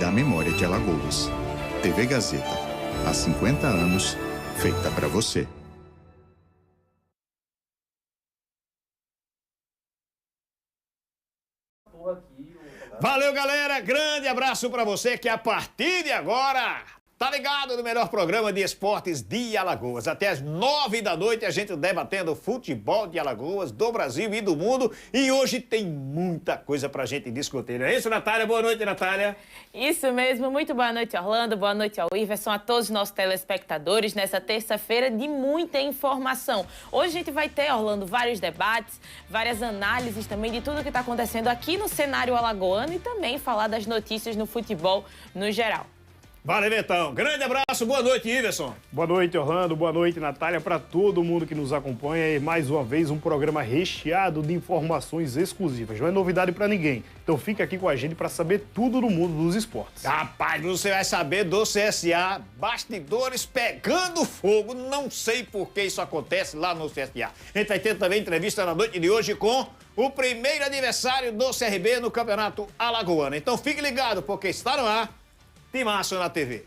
da memória de Alagoas. TV Gazeta, há 50 anos, feita para você. Valeu, galera, grande abraço para você que a partir de agora tá ligado no melhor programa de esportes de Alagoas. Até às 9 da noite a gente debatendo futebol de Alagoas, do Brasil e do mundo. E hoje tem muita coisa pra gente discutir. Não é isso, Natália? Boa noite, Natália. Isso mesmo. Muito boa noite, Orlando. Boa noite ao Iverson, a todos os nossos telespectadores nessa terça-feira de muita informação. Hoje a gente vai ter, Orlando, vários debates, várias análises também de tudo que está acontecendo aqui no cenário alagoano e também falar das notícias no futebol no geral. Valeu, então. Grande abraço. Boa noite, Iverson. Boa noite, Orlando. Boa noite, Natália. Para todo mundo que nos acompanha. E mais uma vez um programa recheado de informações exclusivas. Não é novidade para ninguém. Então fica aqui com a gente para saber tudo do mundo dos esportes. Rapaz, você vai saber do CSA, bastidores pegando fogo. Não sei por que isso acontece lá no CSA. A gente vai ter também entrevista na noite de hoje com o primeiro aniversário do CRB no Campeonato Alagoano. Então fique ligado, porque está no ar Timaço na TV.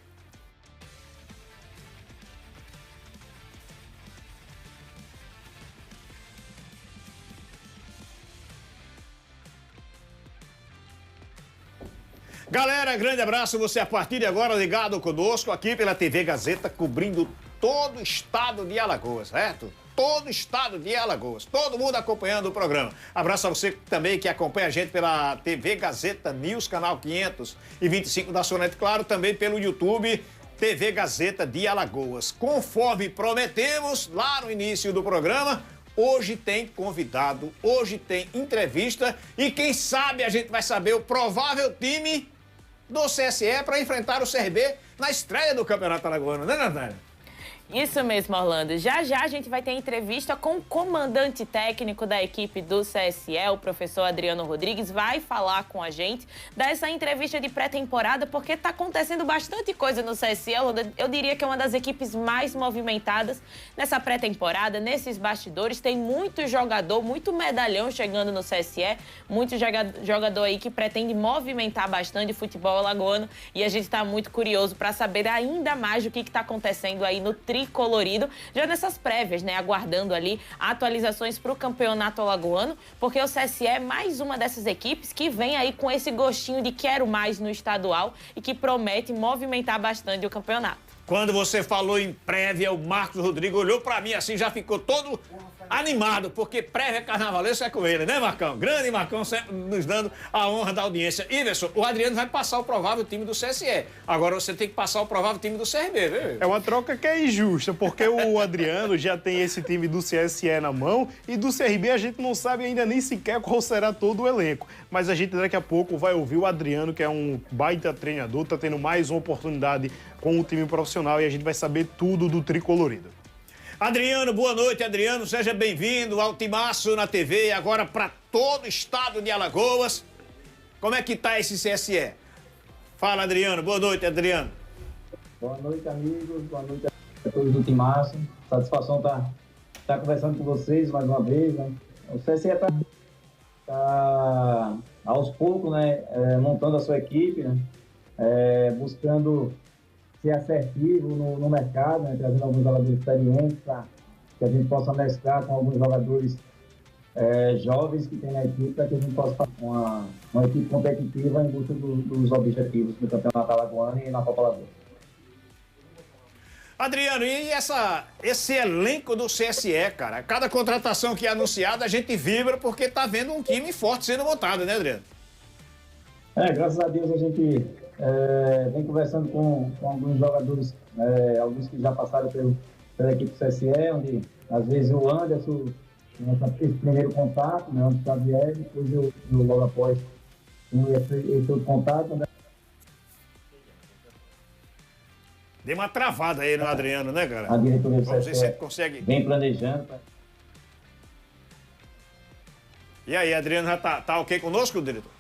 Galera, grande abraço. Você a partir de agora ligado conosco aqui pela TV Gazeta, cobrindo todo o estado de Alagoas, certo? Todo o estado de Alagoas, todo mundo acompanhando o programa. Abraço a você também que acompanha a gente pela TV Gazeta News, canal 525 da Sonet, claro, também pelo YouTube TV Gazeta de Alagoas. Conforme prometemos lá no início do programa, hoje tem convidado, hoje tem entrevista e quem sabe a gente vai saber o provável time do CSE para enfrentar o CRB na estreia do Campeonato Alagoano, né, Natália? Isso mesmo, Orlando. Já já a gente vai ter entrevista com o comandante técnico da equipe do CSE, o professor Adriano Rodrigues, vai falar com a gente dessa entrevista de pré-temporada, porque está acontecendo bastante coisa no CSE. Eu diria que é uma das equipes mais movimentadas nessa pré-temporada, nesses bastidores. Tem muito jogador, muito medalhão chegando no CSE, muito jogador aí que pretende movimentar bastante o futebol alagoano e a gente está muito curioso para saber ainda mais do que está acontecendo aí no tricolorido, já nessas prévias, né, aguardando ali atualizações para o campeonato alagoano, porque o CSE é mais uma dessas equipes que vem aí com esse gostinho de quero mais no estadual e que promete movimentar bastante o campeonato. Quando você falou em prévia, o Marcos Rodrigo olhou pra mim assim, já ficou todo animado, porque prévia carnavalesca é com ele, né, Marcão? Grande Marcão, sempre nos dando a honra da audiência. Iverson, o Adriano vai passar o provável time do CSE. Agora você tem que passar o provável time do CRB, viu? É uma troca que é injusta, porque o Adriano já tem esse time do CSE na mão e do CRB a gente não sabe ainda nem sequer qual será todo o elenco. Mas a gente daqui a pouco vai ouvir o Adriano, que é um baita treinador, tá tendo mais uma oportunidade com o time profissional e a gente vai saber tudo do tricolorido. Adriano, boa noite, Adriano. Seja bem-vindo ao Timaço na TV e agora para todo o estado de Alagoas. Como é que tá esse CSE? Fala, Adriano. Boa noite, Adriano. Boa noite, amigos. Boa noite a todos do Timaço. Satisfação tá conversando com vocês mais uma vez, né? O CSE tá aos poucos, né, montando a sua equipe, né? Buscando ser assertivo no mercado, né, trazendo alguns jogadores experientes para que a gente possa mesclar com alguns jogadores jovens que tem na equipe, para que a gente possa fazer uma equipe competitiva em busca dos objetivos do Campeonato Alagoano e na Copa Alagoas. Adriano, e esse elenco do CSE, cara? Cada contratação que é anunciada, a gente vibra porque tá vendo um time forte sendo montado, né, Adriano? Graças a Deus a gente vem conversando com alguns jogadores, alguns que já passaram pela equipe do CSE, onde às vezes o Anderson, esse primeiro contato, né, onde o Xavier, depois eu logo após esse outro contato, né? Deu uma travada aí no Adriano, né, cara? A diretoria do Vamos ver se ele CSE consegue. vem planejando. E aí, Adriano, já tá ok conosco, diretor?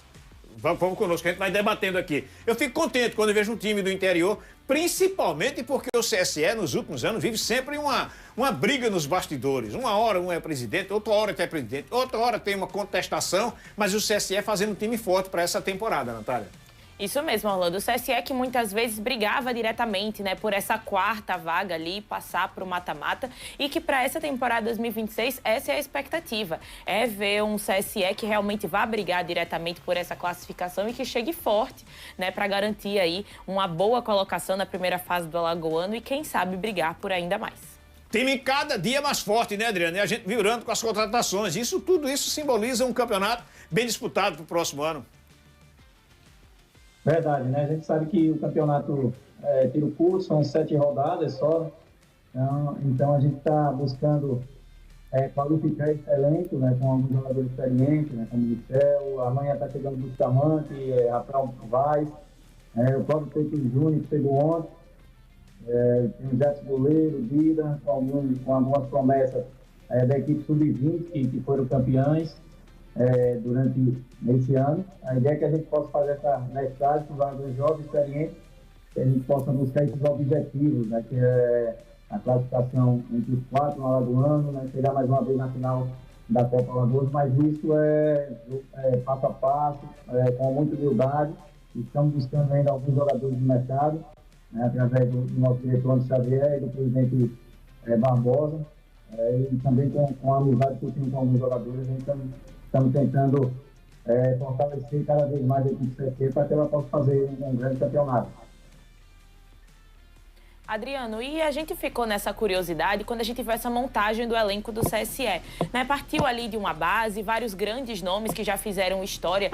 Vamos conosco, a gente vai debatendo aqui. Eu fico contente quando eu vejo um time do interior, principalmente porque o CSE, nos últimos anos, vive sempre uma briga nos bastidores. Uma hora um é presidente, outra hora é presidente, outra hora tem uma contestação, mas o CSE fazendo um time forte para essa temporada, Natália. Isso mesmo, Orlando. O CSE que muitas vezes brigava diretamente, né, por essa quarta vaga ali, passar para o mata-mata, e que para essa temporada 2026, essa é a expectativa. É ver um CSE que realmente vá brigar diretamente por essa classificação e que chegue forte, né, para garantir aí uma boa colocação na primeira fase do Alagoano e, quem sabe, brigar por ainda mais. Time cada dia mais forte, né, Adriano? E a gente vibrando com as contratações. Tudo isso simboliza um campeonato bem disputado para o próximo ano. Verdade, né? A gente sabe que o campeonato é tiro curto, são 7 rodadas só. Então a gente está buscando qualificar esse elenco, né? Com alguns jogadores experientes, né? Como o Michel, amanhã está chegando o Bustamante, Rafael Vaz, o próprio Pedro Júnior que chegou ontem, tem o Jefferson Goleiro, Dida, com algumas promessas da equipe sub-20 que foram campeões durante esse ano. A ideia é que a gente possa fazer essa mesclagem com jogadores jovens, experientes, que a gente possa buscar esses objetivos, né, que é a classificação entre os 4 no Alagoano, né, chegar mais uma vez na final da Copa Alagoas, mas isso é passo a passo, com muita humildade. Estamos buscando ainda alguns jogadores do mercado, né, através do nosso diretor Antônio Xavier e do presidente Barbosa, e também com a amizade que eu tenho com alguns jogadores. A gente estamos tentando fortalecer cada vez mais a equipe CSE para que ela possa fazer um grande campeonato. Adriano, e a gente ficou nessa curiosidade quando a gente viu essa montagem do elenco do CSE, né? Partiu ali de uma base, vários grandes nomes que já fizeram história,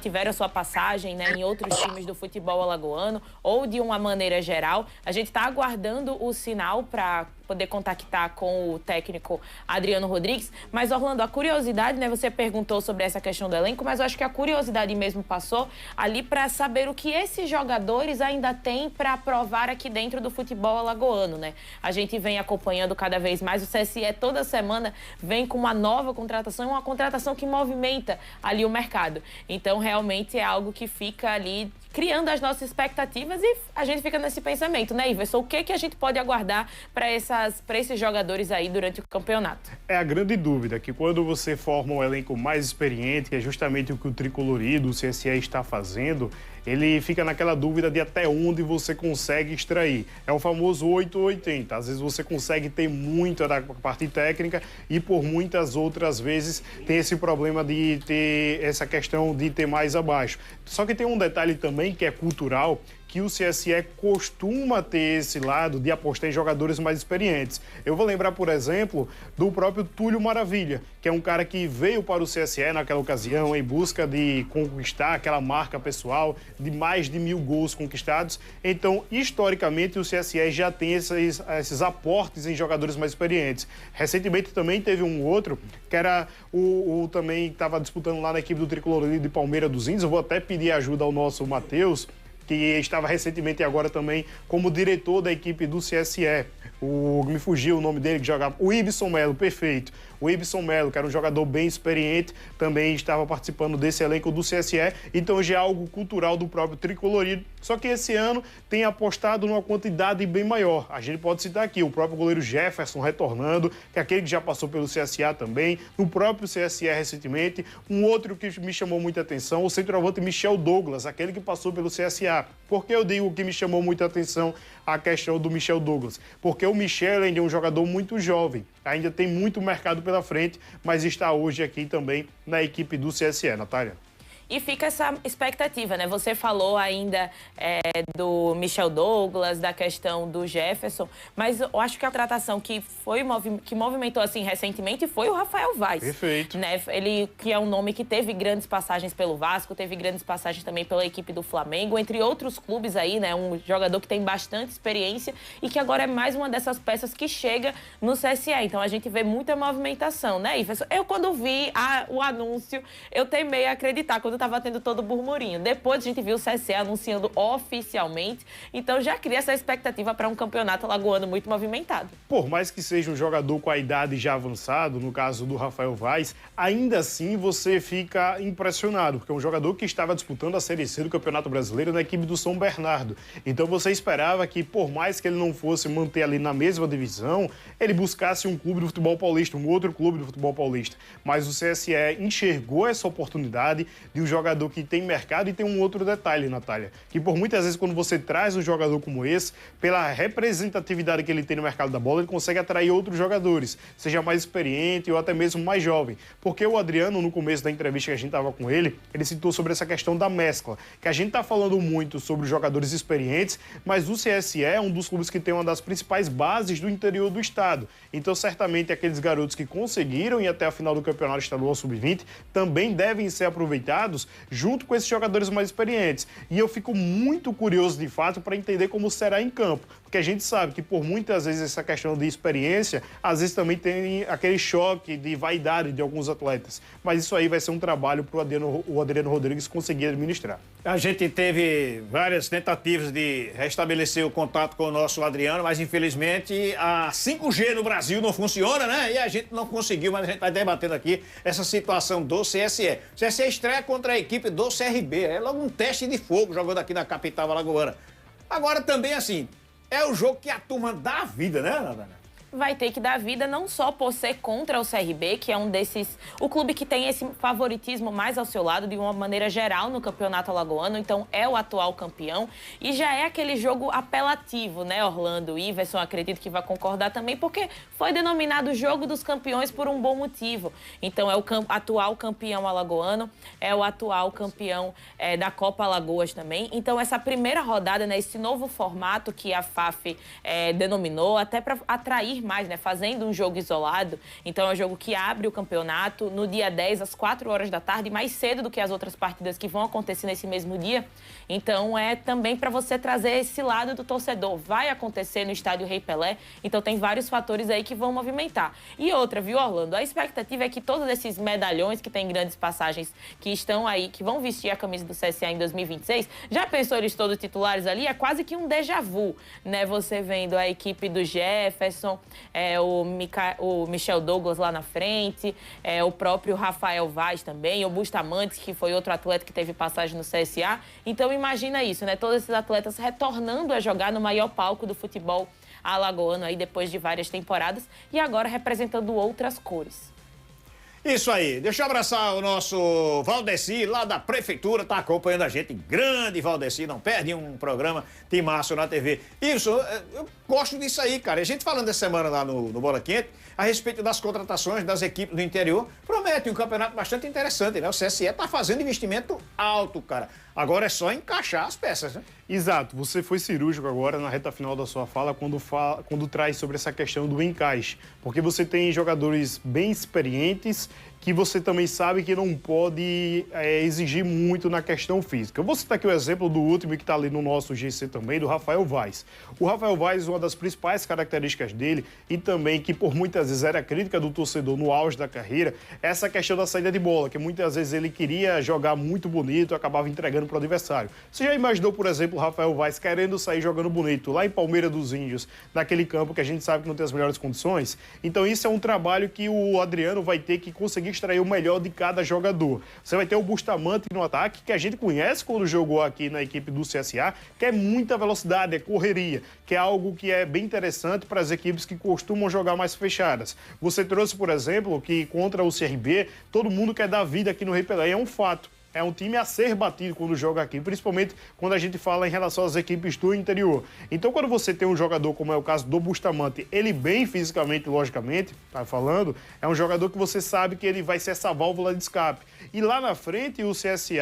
tiveram sua passagem, né, em outros times do futebol alagoano, ou de uma maneira geral. A gente está aguardando o sinal para poder contactar com o técnico Adriano Rodrigues. Mas, Orlando, a curiosidade, né, você perguntou sobre essa questão do elenco, mas eu acho que a curiosidade mesmo passou ali para saber o que esses jogadores ainda têm para provar aqui dentro do futebol alagoano, né? A gente vem acompanhando cada vez mais, o CSE toda semana vem com uma nova contratação, uma contratação que movimenta ali o mercado. Então, realmente é algo que fica ali criando as nossas expectativas e a gente fica nesse pensamento, né, Iverson? O que a gente pode aguardar para esses jogadores aí durante o campeonato? É a grande dúvida, que quando você forma um elenco mais experiente, que é justamente o que o Tricolorido, o CSE está fazendo, ele fica naquela dúvida de até onde você consegue extrair. É o famoso 880. Às vezes você consegue ter muito da parte técnica e por muitas outras vezes tem esse problema de ter essa questão de ter mais abaixo. Só que tem um detalhe também que é cultural, que o CSE costuma ter esse lado de apostar em jogadores mais experientes. Eu vou lembrar, por exemplo, do próprio Túlio Maravilha, que é um cara que veio para o CSE naquela ocasião em busca de conquistar aquela marca pessoal de mais de 1000 gols conquistados. Então, historicamente, o CSE já tem esses aportes em jogadores mais experientes. Recentemente também teve um outro, que era o também estava disputando lá na equipe do Tricolor de Palmeiras dos Índios. Eu vou até pedir ajuda ao nosso Matheus, que estava recentemente agora também como diretor da equipe do CSE. Me fugiu o nome dele, que jogava, o Ibson Melo, perfeito. O Ibson Melo, que era um jogador bem experiente, também estava participando desse elenco do CSE, então já é algo cultural do próprio Tricolorido. Só que esse ano tem apostado numa quantidade bem maior. A gente pode citar aqui o próprio goleiro Jefferson retornando, que é aquele que já passou pelo CSA também, no próprio CSE recentemente. Um outro que me chamou muita atenção, o centroavante Michel Douglas, aquele que passou pelo CSA. Por que eu digo que me chamou muita atenção a questão do Michel Douglas? Porque o Michel ainda é um jogador muito jovem, ainda tem muito mercado pela frente, mas está hoje aqui também na equipe do CSE, Natália. E fica essa expectativa, né? Você falou ainda do Michel Douglas, da questão do Jefferson, mas eu acho que a contratação que movimentou assim recentemente foi o Rafael Vaz. Perfeito. Né? Ele, que é um nome que teve grandes passagens pelo Vasco, teve grandes passagens também pela equipe do Flamengo, entre outros clubes aí, né? Um jogador que tem bastante experiência e que agora é mais uma dessas peças que chega no CSE. Então a gente vê muita movimentação, né, Iverson? Eu, quando vi o anúncio, eu temei acreditar, quando estava tendo todo o burburinho. Depois a gente viu o CSE anunciando oficialmente, então já cria essa expectativa para um campeonato alagoano muito movimentado. Por mais que seja um jogador com a idade já avançada, no caso do Rafael Vaz, ainda assim você fica impressionado, porque é um jogador que estava disputando a Série C do Campeonato Brasileiro na equipe do São Bernardo. Então você esperava que, por mais que ele não fosse manter ali na mesma divisão, ele buscasse um clube do futebol paulista, um outro clube do futebol paulista. Mas o CSE enxergou essa oportunidade de um um jogador que tem mercado e tem um outro detalhe, Natália, que por muitas vezes quando você traz um jogador como esse, pela representatividade que ele tem no mercado da bola, ele consegue atrair outros jogadores, seja mais experiente ou até mesmo mais jovem. Porque o Adriano, no começo da entrevista que a gente estava com ele citou sobre essa questão da mescla, que a gente está falando muito sobre jogadores experientes, mas o CSE é um dos clubes que tem uma das principais bases do interior do estado. Então, certamente, aqueles garotos que conseguiram ir até a final do Campeonato Estadual Sub-20 também devem ser aproveitados junto com esses jogadores mais experientes. E eu fico muito curioso, de fato, para entender como será em campo. Porque a gente sabe que, por muitas vezes, essa questão de experiência, às vezes também tem aquele choque de vaidade de alguns atletas. Mas isso aí vai ser um trabalho para o Adriano Rodrigues conseguir administrar. A gente teve várias tentativas de restabelecer o contato com o nosso Adriano, mas infelizmente a 5G no Brasil não funciona, né? E a gente não conseguiu, mas a gente vai debatendo aqui essa situação do CSE. O CSE estreia contra a equipe do CRB, é logo um teste de fogo jogando aqui na capital alagoana. Agora também assim, é o jogo que a turma dá a vida, né, Natália? Vai ter que dar vida não só por ser contra o CRB, que é um desses... O clube que tem esse favoritismo mais ao seu lado, de uma maneira geral, no campeonato alagoano. Então, é o atual campeão. E já é aquele jogo apelativo, né, Orlando? Iverson, acredito que vai concordar também, porque foi denominado Jogo dos Campeões por um bom motivo. Então, é o atual campeão alagoano, é o atual campeão da Copa Alagoas também. Então, essa primeira rodada, né, esse novo formato que a FAF denominou, até para atrair mais, né? Fazendo um jogo isolado. Então é um jogo que abre o campeonato no dia 10, às 4 horas da tarde, mais cedo do que as outras partidas que vão acontecer nesse mesmo dia. Então é também para você trazer esse lado do torcedor. Vai acontecer no estádio Rei Pelé, então tem vários fatores aí que vão movimentar. E outra, viu, Orlando? A expectativa é que todos esses medalhões que têm grandes passagens, que estão aí, que vão vestir a camisa do CSA em 2026, já pensou eles todos titulares ali? É quase que um déjà vu, né? Você vendo a equipe do Jefferson, o Michel Douglas lá na frente, o próprio Rafael Vaz também, o Bustamante, que foi outro atleta que teve passagem no CSA. Então imagina isso, né? Todos esses atletas retornando a jogar no maior palco do futebol alagoano aí depois de várias temporadas e agora representando outras cores. Isso aí, deixa eu abraçar o nosso Valdeci, lá da Prefeitura, tá acompanhando a gente. Grande Valdeci, não perde um programa Timaço na TV. Isso, eu gosto disso aí, cara. A gente falando essa semana lá no Bola Quente, a respeito das contratações das equipes do interior, promete um campeonato bastante interessante, né? O CSE tá fazendo investimento alto, cara. Agora é só encaixar as peças, né? Exato, você foi cirúrgico agora na reta final da sua fala quando traz sobre essa questão do encaixe, porque você tem jogadores bem experientes que você também sabe que não pode exigir muito na questão física. Eu vou citar aqui o exemplo do último que está ali no nosso GC também, do Rafael Vaz. O Rafael Vaz, uma das principais características dele, e também que por muitas vezes era crítica do torcedor no auge da carreira, é essa questão da saída de bola, que muitas vezes ele queria jogar muito bonito, acabava entregando para o adversário. Você já imaginou, por exemplo, o Rafael Vaz querendo sair jogando bonito lá em Palmeira dos Índios, naquele campo que a gente sabe que não tem as melhores condições? Então isso é um trabalho que o Adriano vai ter que conseguir extrair o melhor de cada jogador. Você vai ter o Bustamante no ataque, que a gente conhece quando jogou aqui na equipe do CSA, que é muita velocidade, é correria, que é algo que é bem interessante para as equipes que costumam jogar mais fechadas. Você trouxe, por exemplo, que contra o CRB, todo mundo quer dar vida aqui no Rei Pelé, é um fato. É um time a ser batido quando joga aqui, principalmente quando a gente fala em relação às equipes do interior. Então, quando você tem um jogador, como é o caso do Bustamante, ele bem fisicamente, logicamente, tá falando, é um jogador que você sabe que ele vai ser essa válvula de escape. E lá na frente, o CSE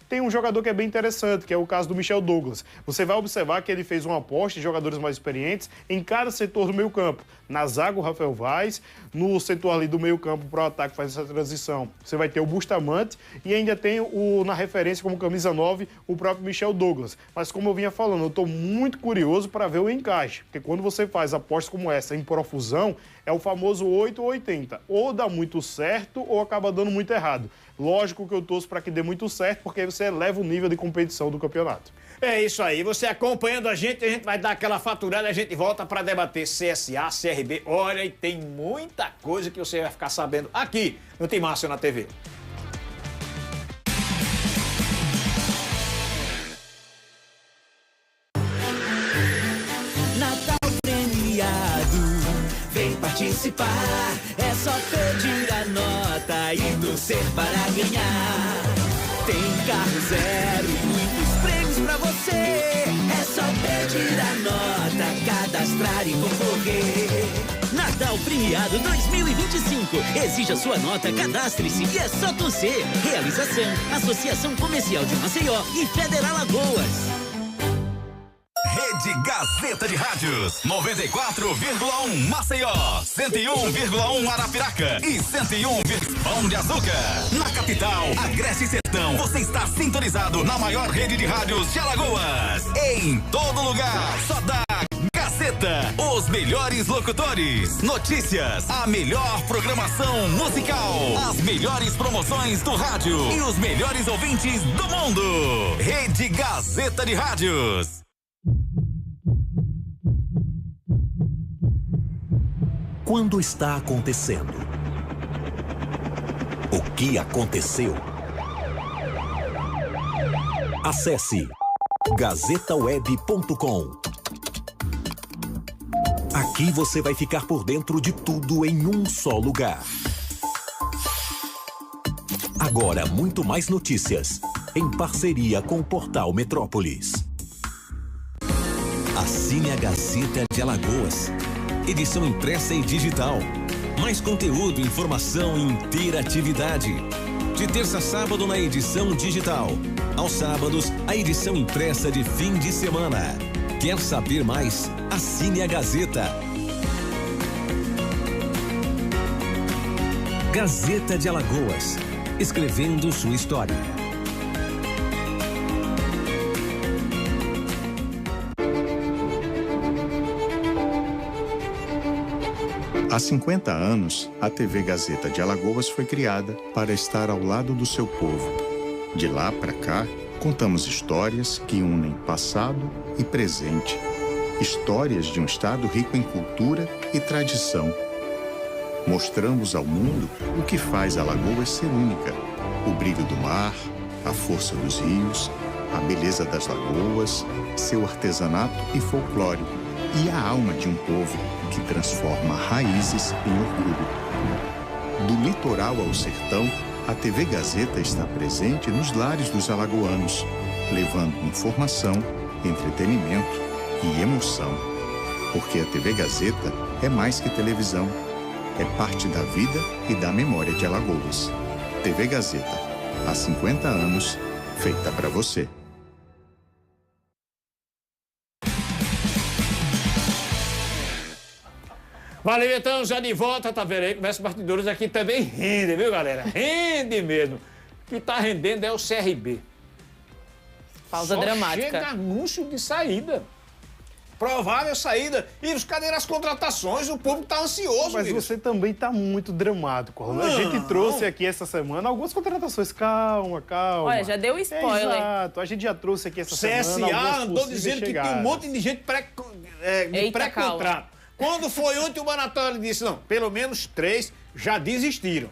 tem um jogador que é bem interessante, que é o caso do Michel Douglas. Você vai observar que ele fez uma aposta de jogadores mais experientes em cada setor do meio campo. Na zaga, o Rafael Vaz, no setor ali do meio campo para o ataque, faz essa transição. Você vai ter o Bustamante e ainda tem na referência como camisa 9, o próprio Michel Douglas. Mas como eu vinha falando, eu estou muito curioso para ver o encaixe. Porque quando você faz apostas como essa em profusão, é o famoso 8 ou 80. Ou dá muito certo ou acaba dando muito errado. Lógico que eu torço para que dê muito certo, porque aí você eleva o nível de competição do campeonato. É isso aí, você acompanhando a gente vai dar aquela faturada e a gente volta para debater CSA, CRB. Olha, e tem muita coisa que você vai ficar sabendo aqui no Timaço na TV. Natal premiado, vem participar. É só pedir a nota e torcer para ganhar. Tem carro zero e muitos prêmios pra você. É só pedir a nota, cadastrar e concorrer. Natal Premiado 2025. Exija sua nota, cadastre-se e é só torcer. Realização: Associação Comercial de Maceió e Federal Alagoas. Rede Gazeta de Rádios, 94,1 Maceió, 101,1 Arapiraca e 101 Pão de Açúcar. Na capital, Agreste e Sertão, você está sintonizado na maior rede de rádios de Alagoas. Em todo lugar, só dá Gazeta, os melhores locutores, notícias, a melhor programação musical, as melhores promoções do rádio e os melhores ouvintes do mundo. Rede Gazeta de Rádios. Quando está acontecendo? O que aconteceu? Acesse gazetaweb.com. Aqui você vai ficar por dentro de tudo em um só lugar. Agora, muito mais notícias, em parceria com o Portal Metrópolis. Assine a Gazeta de Alagoas. Edição impressa e digital. Mais conteúdo, informação e interatividade. De terça a sábado na edição digital. Aos sábados, a edição impressa de fim de semana. Quer saber mais? Assine a Gazeta. Gazeta de Alagoas. Escrevendo sua história. Há 50 anos, a TV Gazeta de Alagoas foi criada para estar ao lado do seu povo. De lá para cá, contamos histórias que unem passado e presente. Histórias de um estado rico em cultura e tradição. Mostramos ao mundo o que faz Alagoas ser única. O brilho do mar, a força dos rios, a beleza das lagoas, seu artesanato e folclore, e a alma de um povo que transforma raízes em orgulho. Do litoral ao sertão, a TV Gazeta está presente nos lares dos alagoanos, levando informação, entretenimento e emoção. Porque a TV Gazeta é mais que televisão, é parte da vida e da memória de Alagoas. TV Gazeta, há 50 anos, feita para você. Valeu, então, já de volta, tá vendo aí? Conversa Bastidores aqui também rende, viu, galera? Rende mesmo. O que tá rendendo é o CRB. Pausa dramática. Chega anúncio de saída. Provável saída. E cadê as contratações? O povo tá ansioso, Mas filho. você também tá muito dramático, Rolando. A gente trouxe aqui essa semana algumas contratações. Calma. Olha, já deu spoiler. Exato. A gente já trouxe aqui essa semana CSA andou dizendo que tem um monte de gente de pré-contrato. Quando foi ontem o Manatório disse, não, pelo menos 3 já desistiram.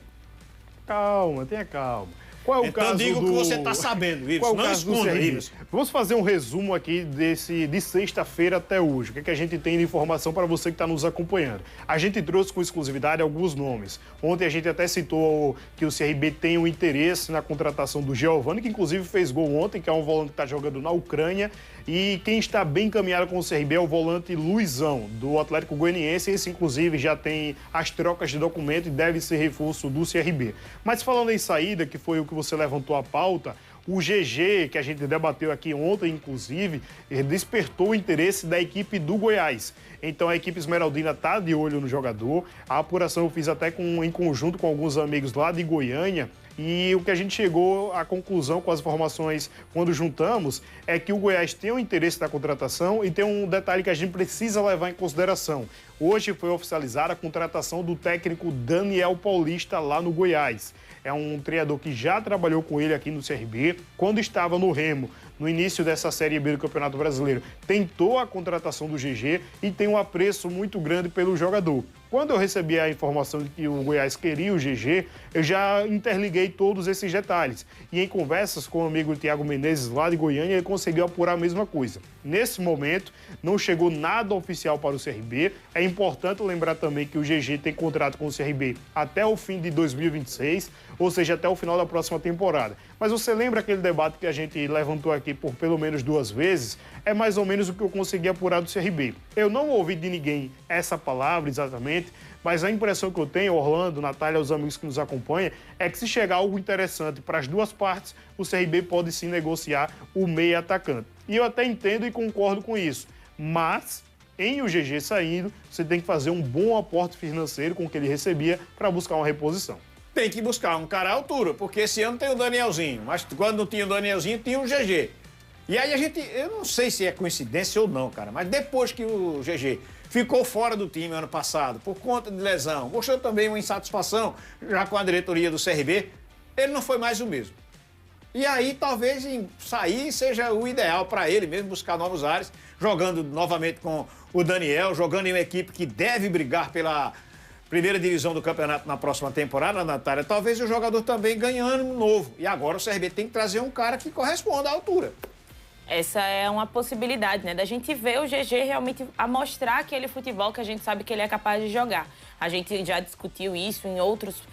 Calma, tenha calma. Qual é o então caso diga o que você está sabendo, Wilson. Qual é o não caso do esconda, CRB? Wilson. Vamos fazer um resumo aqui de sexta-feira até hoje. O que, é que a gente tem de informação para você que está nos acompanhando? A gente trouxe com exclusividade alguns nomes. Ontem a gente até citou que o CRB tem um interesse na contratação do Giovani, que inclusive fez gol ontem, que é um volante que está jogando na Ucrânia. E quem está bem encaminhado com o CRB é o volante Luizão, do Atlético Goianiense. Esse, inclusive, já tem as trocas de documento e deve ser reforço do CRB. Mas falando em saída, que foi o que você levantou a pauta, o GG, que a gente debateu aqui ontem, inclusive, despertou o interesse da equipe do Goiás. Então a equipe esmeraldina está de olho no jogador. A apuração eu fiz até em conjunto com alguns amigos lá de Goiânia. E o que a gente chegou à conclusão com as informações quando juntamos é que o Goiás tem o interesse da contratação e tem um detalhe que a gente precisa levar em consideração. Hoje foi oficializada a contratação do técnico Daniel Paulista lá no Goiás. É um treinador que já trabalhou com ele aqui no CRB, quando estava no Remo, no início dessa Série B do Campeonato Brasileiro, tentou a contratação do GG e tem um apreço muito grande pelo jogador. Quando eu recebi a informação de que o Goiás queria o GG, eu já interliguei todos esses detalhes. E em conversas com o amigo Thiago Menezes, lá de Goiânia, ele conseguiu apurar a mesma coisa. Nesse momento, não chegou nada oficial para o CRB. É importante lembrar também que o GG tem contrato com o CRB até o fim de 2026, ou seja, até o final da próxima temporada. Mas você lembra aquele debate que a gente levantou aqui por pelo menos 2 vezes? É mais ou menos o que eu consegui apurar do CRB. Eu não ouvi de ninguém essa palavra exatamente, mas a impressão que eu tenho, Orlando, Natália, os amigos que nos acompanham, é que se chegar algo interessante para as duas partes, o CRB pode sim negociar o meia atacante. E eu até entendo e concordo com isso, mas em o GG saindo, você tem que fazer um bom aporte financeiro com o que ele recebia para buscar uma reposição. Tem que buscar um cara à altura, porque esse ano tem o Danielzinho, mas quando não tinha o Danielzinho, tinha o GG. E aí eu não sei se é coincidência ou não, cara, mas depois que o GG ficou fora do time ano passado, por conta de lesão, mostrou também uma insatisfação já com a diretoria do CRB, ele não foi mais o mesmo. E aí talvez sair seja o ideal para ele mesmo, buscar novos ares, jogando novamente com o Daniel, jogando em uma equipe que deve brigar pela primeira divisão do campeonato na próxima temporada, Natália. Talvez o jogador também ganhe ânimo novo. E agora o CRB tem que trazer um cara que corresponda à altura. Essa é uma possibilidade, né? Da gente ver o GG realmente a mostrar aquele futebol que a gente sabe que ele é capaz de jogar. A gente já discutiu isso em outros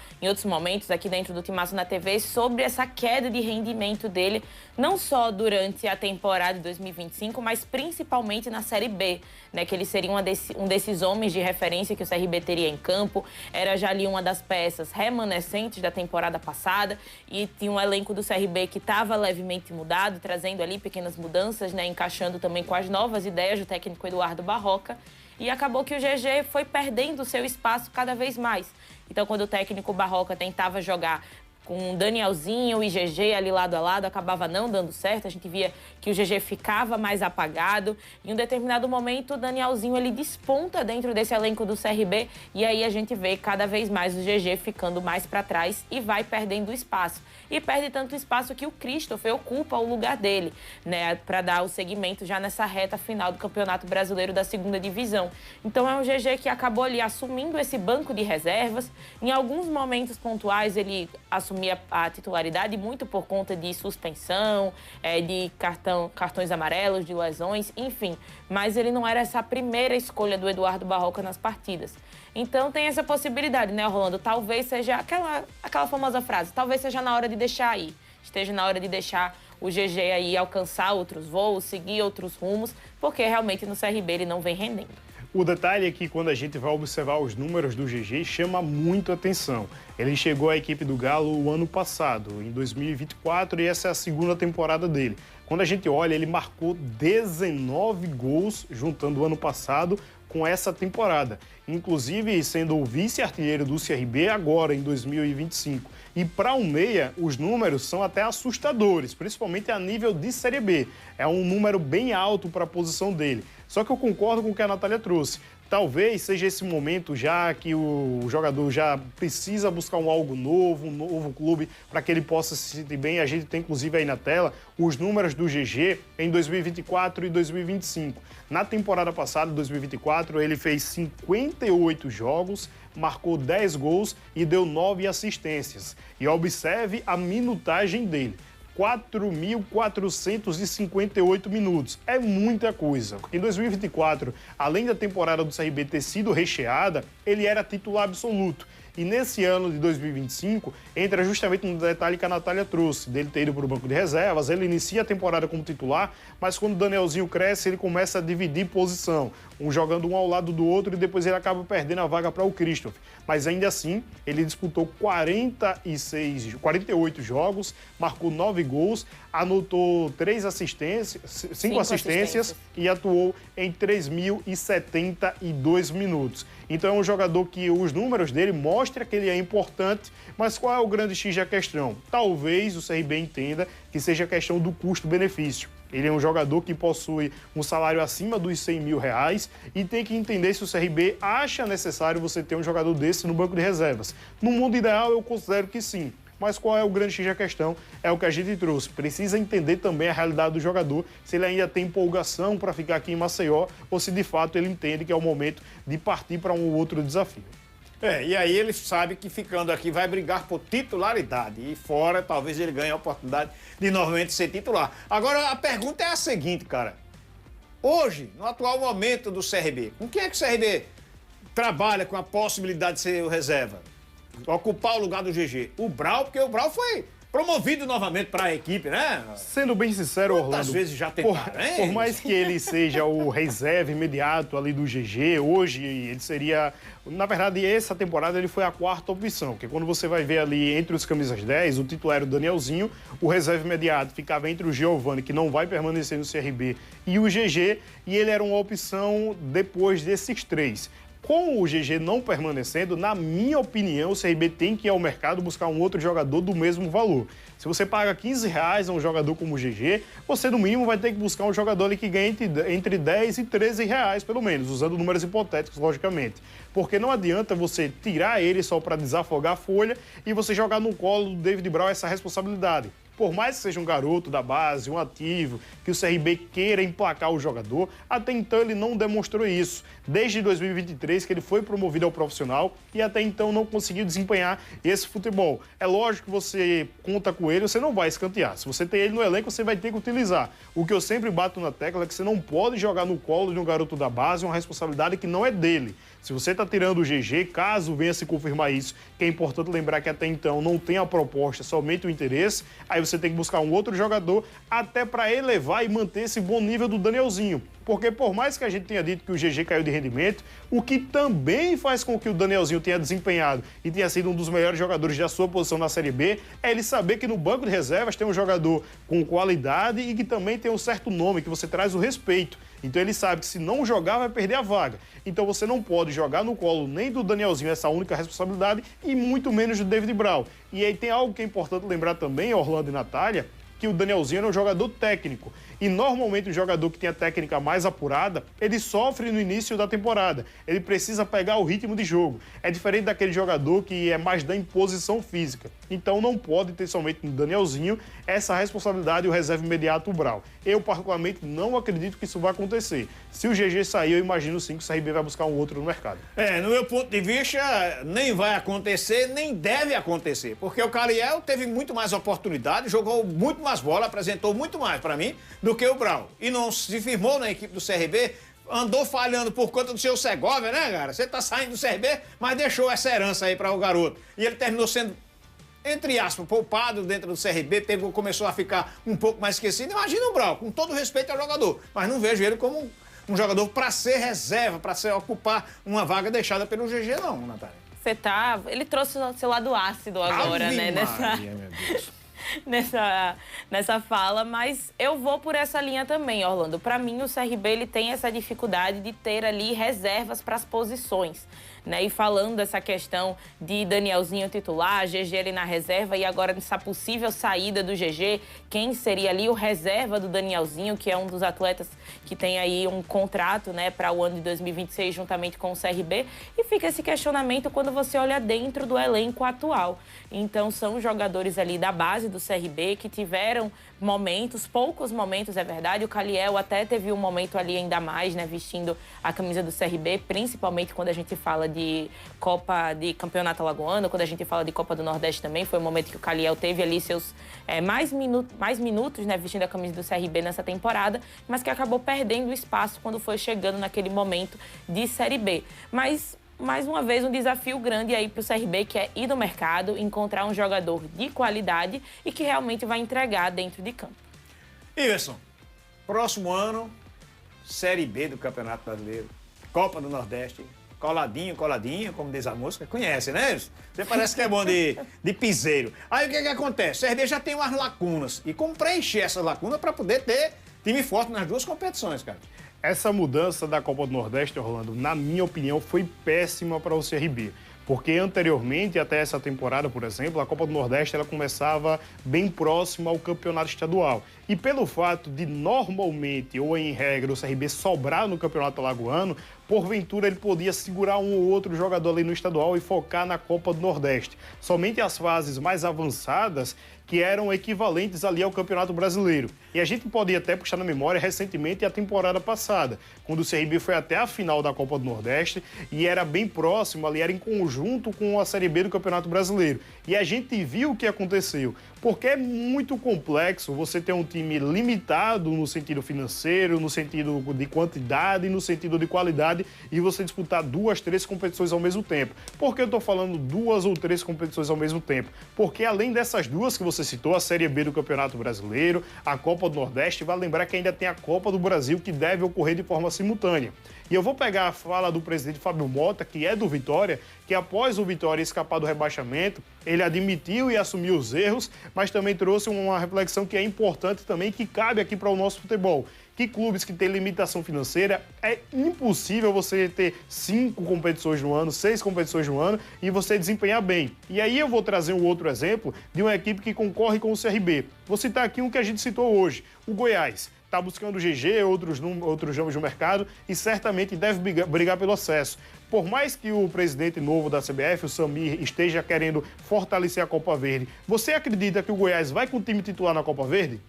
momentos aqui dentro do Timaço na TV sobre essa queda de rendimento dele, não só durante a temporada de 2025, mas principalmente na Série B, né? Que ele seria um desses homens de referência que o CRB teria em campo. Era já ali uma das peças remanescentes da temporada passada e tinha um elenco do CRB que estava levemente mudado, trazendo ali pequenas mudanças, né? Encaixando também com as novas ideias do técnico Eduardo Barroca. E acabou que o GG foi perdendo o seu espaço cada vez mais. Então, quando o técnico Barroca tentava jogar com Danielzinho e GG ali lado a lado, acabava não dando certo. A gente via que o GG ficava mais apagado. Em um determinado momento, o Danielzinho ele desponta dentro desse elenco do CRB e aí a gente vê cada vez mais o GG ficando mais para trás e vai perdendo espaço. E perde tanto espaço que o Christopher ocupa o lugar dele, né, para dar o segmento já nessa reta final do Campeonato Brasileiro da 2ª Divisão. Então é um GG que acabou ali assumindo esse banco de reservas. Em alguns momentos pontuais ele assumia a titularidade muito por conta de suspensão, de cartões amarelos, de lesões, enfim. Mas ele não era essa primeira escolha do Eduardo Barroca nas partidas. Então tem essa possibilidade, né, Rolando? Talvez seja aquela famosa frase, talvez seja na hora de deixar aí. Esteja na hora de deixar o GG aí alcançar outros voos, seguir outros rumos, porque realmente no CRB ele não vem rendendo. O detalhe é que quando a gente vai observar os números do GG, chama muito atenção. Ele chegou à equipe do Galo o ano passado, em 2024, e essa é a 2ª temporada dele. Quando a gente olha, ele marcou 19 gols, juntando o ano passado com essa temporada. Inclusive sendo o vice-artilheiro do CRB agora, em 2025. E para um meia, os números são até assustadores, principalmente a nível de Série B. É um número bem alto para a posição dele. Só que eu concordo com o que a Natália trouxe. Talvez seja esse momento já que o jogador já precisa buscar algo novo, um novo clube, para que ele possa se sentir bem. A gente tem, inclusive, aí na tela, os números do GG em 2024 e 2025. Na temporada passada, 2024, ele fez 58 jogos, marcou 10 gols e deu 9 assistências. E observe a minutagem dele. 4.458 minutos. É muita coisa. Em 2024, além da temporada do CRB ter sido recheada, ele era titular absoluto. E nesse ano de 2025, entra justamente no detalhe que a Natália trouxe, dele ter ido para o banco de reservas. Ele inicia a temporada como titular, mas quando o Danielzinho cresce, ele começa a dividir posição, jogando um ao lado do outro, e depois ele acaba perdendo a vaga para o Christopher. Mas ainda assim, ele disputou 48 jogos, marcou 9 gols, anotou 5 assistências e atuou em 3.072 minutos. Então é um jogador que os números dele mostram que ele é importante, mas qual é o grande X da questão? Talvez o CRB entenda que seja a questão do custo-benefício. Ele é um jogador que possui um salário acima dos R$100 mil e tem que entender se o CRB acha necessário você ter um jogador desse no banco de reservas. No mundo ideal, eu considero que sim. Mas qual é o grande X da questão? É o que a gente trouxe. Precisa entender também a realidade do jogador, se ele ainda tem empolgação para ficar aqui em Maceió ou se de fato ele entende que é o momento de partir para um outro desafio. E aí ele sabe que ficando aqui vai brigar por titularidade. E fora, talvez ele ganhe a oportunidade de novamente ser titular. Agora, a pergunta é a seguinte, cara. Hoje, no atual momento do CRB, com quem é que o CRB trabalha com a possibilidade de ser o reserva? Ocupar o lugar do GG? O Brau, porque o Brau promovido novamente para a equipe, né? Sendo bem sincero, Orlando... Quantas vezes já tentaram, hein? Por mais que ele seja o reserva imediato ali do GG, hoje ele seria... Na verdade, essa temporada ele foi a quarta opção, porque quando você vai ver ali entre os camisas 10, o titular era o Danielzinho, o reserva imediato ficava entre o Giovani, que não vai permanecer no CRB, e o GG, e ele era uma opção depois desses três. Com o GG não permanecendo, na minha opinião, o CRB tem que ir ao mercado buscar um outro jogador do mesmo valor. Se você paga R$15 a um jogador como o GG, você no mínimo vai ter que buscar um jogador ali que ganhe entre 10 e 13 reais, pelo menos, usando números hipotéticos, logicamente. Porque não adianta você tirar ele só para desafogar a folha e você jogar no colo do David Bral essa responsabilidade. Por mais que seja um garoto da base, um ativo, que o CRB queira emplacar o jogador, até então ele não demonstrou isso. Desde 2023 que ele foi promovido ao profissional e até então não conseguiu desempenhar esse futebol. É lógico que você conta com ele, você não vai escantear. Se você tem ele no elenco, você vai ter que utilizar. O que eu sempre bato na tecla é que você não pode jogar no colo de um garoto da base uma responsabilidade que não é dele. Se você está tirando o GG, caso venha se confirmar isso, que é importante lembrar que até então não tem a proposta, somente o interesse, aí você tem que buscar um outro jogador até para elevar e manter esse bom nível do Danielzinho. Porque por mais que a gente tenha dito que o GG caiu de rendimento, o que também faz com que o Danielzinho tenha desempenhado e tenha sido um dos melhores jogadores da sua posição na Série B, é ele saber que no banco de reservas tem um jogador com qualidade e que também tem um certo nome, que você traz o respeito. Então ele sabe que se não jogar, vai perder a vaga. Então você não pode jogar no colo nem do Danielzinho essa única responsabilidade e muito menos do David Bral. E aí tem algo que é importante lembrar também, Orlando e Natália, que o Danielzinho era um jogador técnico. E normalmente o jogador que tem a técnica mais apurada, ele sofre no início da temporada. Ele precisa pegar o ritmo de jogo. É diferente daquele jogador que é mais da imposição física. Então não pode ter somente no Danielzinho essa responsabilidade e o reserva imediato o Bral. Eu, particularmente, não acredito que isso vai acontecer. Se o GG sair, eu imagino sim que o CRB vai buscar um outro no mercado. No meu ponto de vista, nem vai acontecer, nem deve acontecer. Porque o Caliel teve muito mais oportunidade, jogou muito mais bola, apresentou muito mais para mim do que o Bral. E não se firmou na equipe do CRB, andou falhando por conta do seu Segovia, né, cara? Você tá saindo do CRB, mas deixou essa herança aí para o garoto. E ele terminou sendo, entre aspas, poupado dentro do CRB, começou a ficar um pouco mais esquecido. Imagina o Bral, com todo respeito ao jogador, mas não vejo ele como um jogador para ser reserva, para ocupar uma vaga deixada pelo GG, não, Natália. Ele trouxe o seu lado ácido agora, né? Maria, meu Deus. nessa fala, mas eu vou por essa linha também, Orlando. Para mim, o CRB ele tem essa dificuldade de ter ali reservas para as posições, né? E falando dessa questão de Danielzinho titular, GG ali na reserva e agora nessa possível saída do GG, quem seria ali o reserva do Danielzinho, que é um dos atletas que tem aí um contrato, né, para o ano de 2026 juntamente com o CRB, e fica esse questionamento quando você olha dentro do elenco atual. Então são jogadores ali da base do CRB que tiveram momentos, poucos momentos, é verdade. O Caliel até teve um momento ali ainda mais, né, vestindo a camisa do CRB, principalmente quando a gente fala de Copa de Campeonato Alagoano, quando a gente fala de Copa do Nordeste também, foi o momento que o Caliel teve ali seus mais minutos, né, vestindo a camisa do CRB nessa temporada, mas que acabou perdendo espaço quando foi chegando naquele momento de Série B. Mas mais uma vez, um desafio grande aí para o CRB, que é ir no mercado, encontrar um jogador de qualidade e que realmente vai entregar dentro de campo. Iverson, próximo ano, Série B do Campeonato Brasileiro, Copa do Nordeste, coladinho, como diz a música, conhece, né? Você parece que é bom de piseiro. Aí o que acontece? O CRB já tem umas lacunas. E como preencher essas lacunas para poder ter time forte nas duas competições, cara? Essa mudança da Copa do Nordeste, Orlando, na minha opinião, foi péssima para o CRB. Porque anteriormente, até essa temporada, por exemplo, a Copa do Nordeste ela começava bem próxima ao campeonato estadual. E pelo fato de normalmente, ou em regra, o CRB sobrar no campeonato alagoano, porventura ele podia segurar um ou outro jogador ali no estadual e focar na Copa do Nordeste. Somente as fases mais avançadas que eram equivalentes ali ao Campeonato Brasileiro. E a gente pode até puxar na memória recentemente a temporada passada, quando o CRB foi até a final da Copa do Nordeste e era bem próximo ali, era em conjunto com a Série B do Campeonato Brasileiro. E a gente viu o que aconteceu, porque é muito complexo você ter um time limitado no sentido financeiro, no sentido de quantidade, no sentido de qualidade, e você disputar 2, 3 competições ao mesmo tempo. Por que eu estou falando 2 ou 3 competições ao mesmo tempo? Porque além dessas duas que você você citou, a Série B do Campeonato Brasileiro, a Copa do Nordeste. Vai lembrar que ainda tem a Copa do Brasil, que deve ocorrer de forma simultânea. E eu vou pegar a fala do presidente Fábio Mota, que é do Vitória, que após o Vitória escapar do rebaixamento, ele admitiu e assumiu os erros, mas também trouxe uma reflexão que é importante também, que cabe aqui para o nosso futebol. Que clubes que têm limitação financeira, é impossível você ter 5 competições no ano, 6 competições no ano e você desempenhar bem. E aí eu vou trazer um outro exemplo de uma equipe que concorre com o CRB. Vou citar aqui um que a gente citou hoje, o Goiás. Está buscando o GG, outros jogos no mercado e certamente deve brigar pelo acesso. Por mais que o presidente novo da CBF, o Samir, esteja querendo fortalecer a Copa Verde, você acredita que o Goiás vai com o time titular na Copa Verde?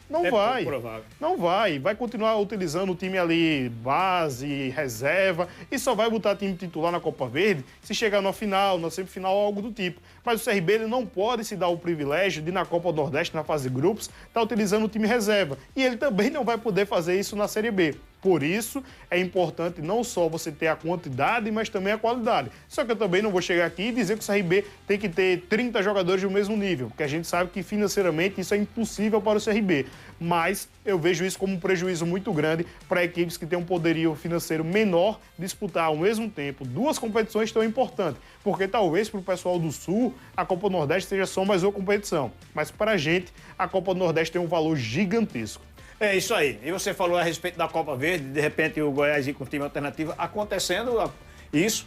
Não vai. Provável. Não vai. Vai continuar utilizando o time ali base, reserva e só vai botar time titular na Copa Verde se chegar na final, na semifinal ou algo do tipo. Mas o CRB ele não pode se dar o privilégio de na Copa do Nordeste, na fase de grupos, estar utilizando o time reserva. E ele também não vai poder fazer isso na Série B. Por isso, é importante não só você ter a quantidade, mas também a qualidade. Só que eu também não vou chegar aqui e dizer que o CRB tem que ter 30 jogadores do mesmo nível, porque a gente sabe que financeiramente isso é impossível para o CRB. Mas eu vejo isso como um prejuízo muito grande para equipes que têm um poderio financeiro menor disputar ao mesmo tempo 2 competições tão importantes. Porque talvez para o pessoal do Sul, a Copa do Nordeste seja só mais uma competição. Mas para a gente, a Copa do Nordeste tem um valor gigantesco. É isso aí. E você falou a respeito da Copa Verde, de repente o Goiás ir com time alternativo. Acontecendo isso,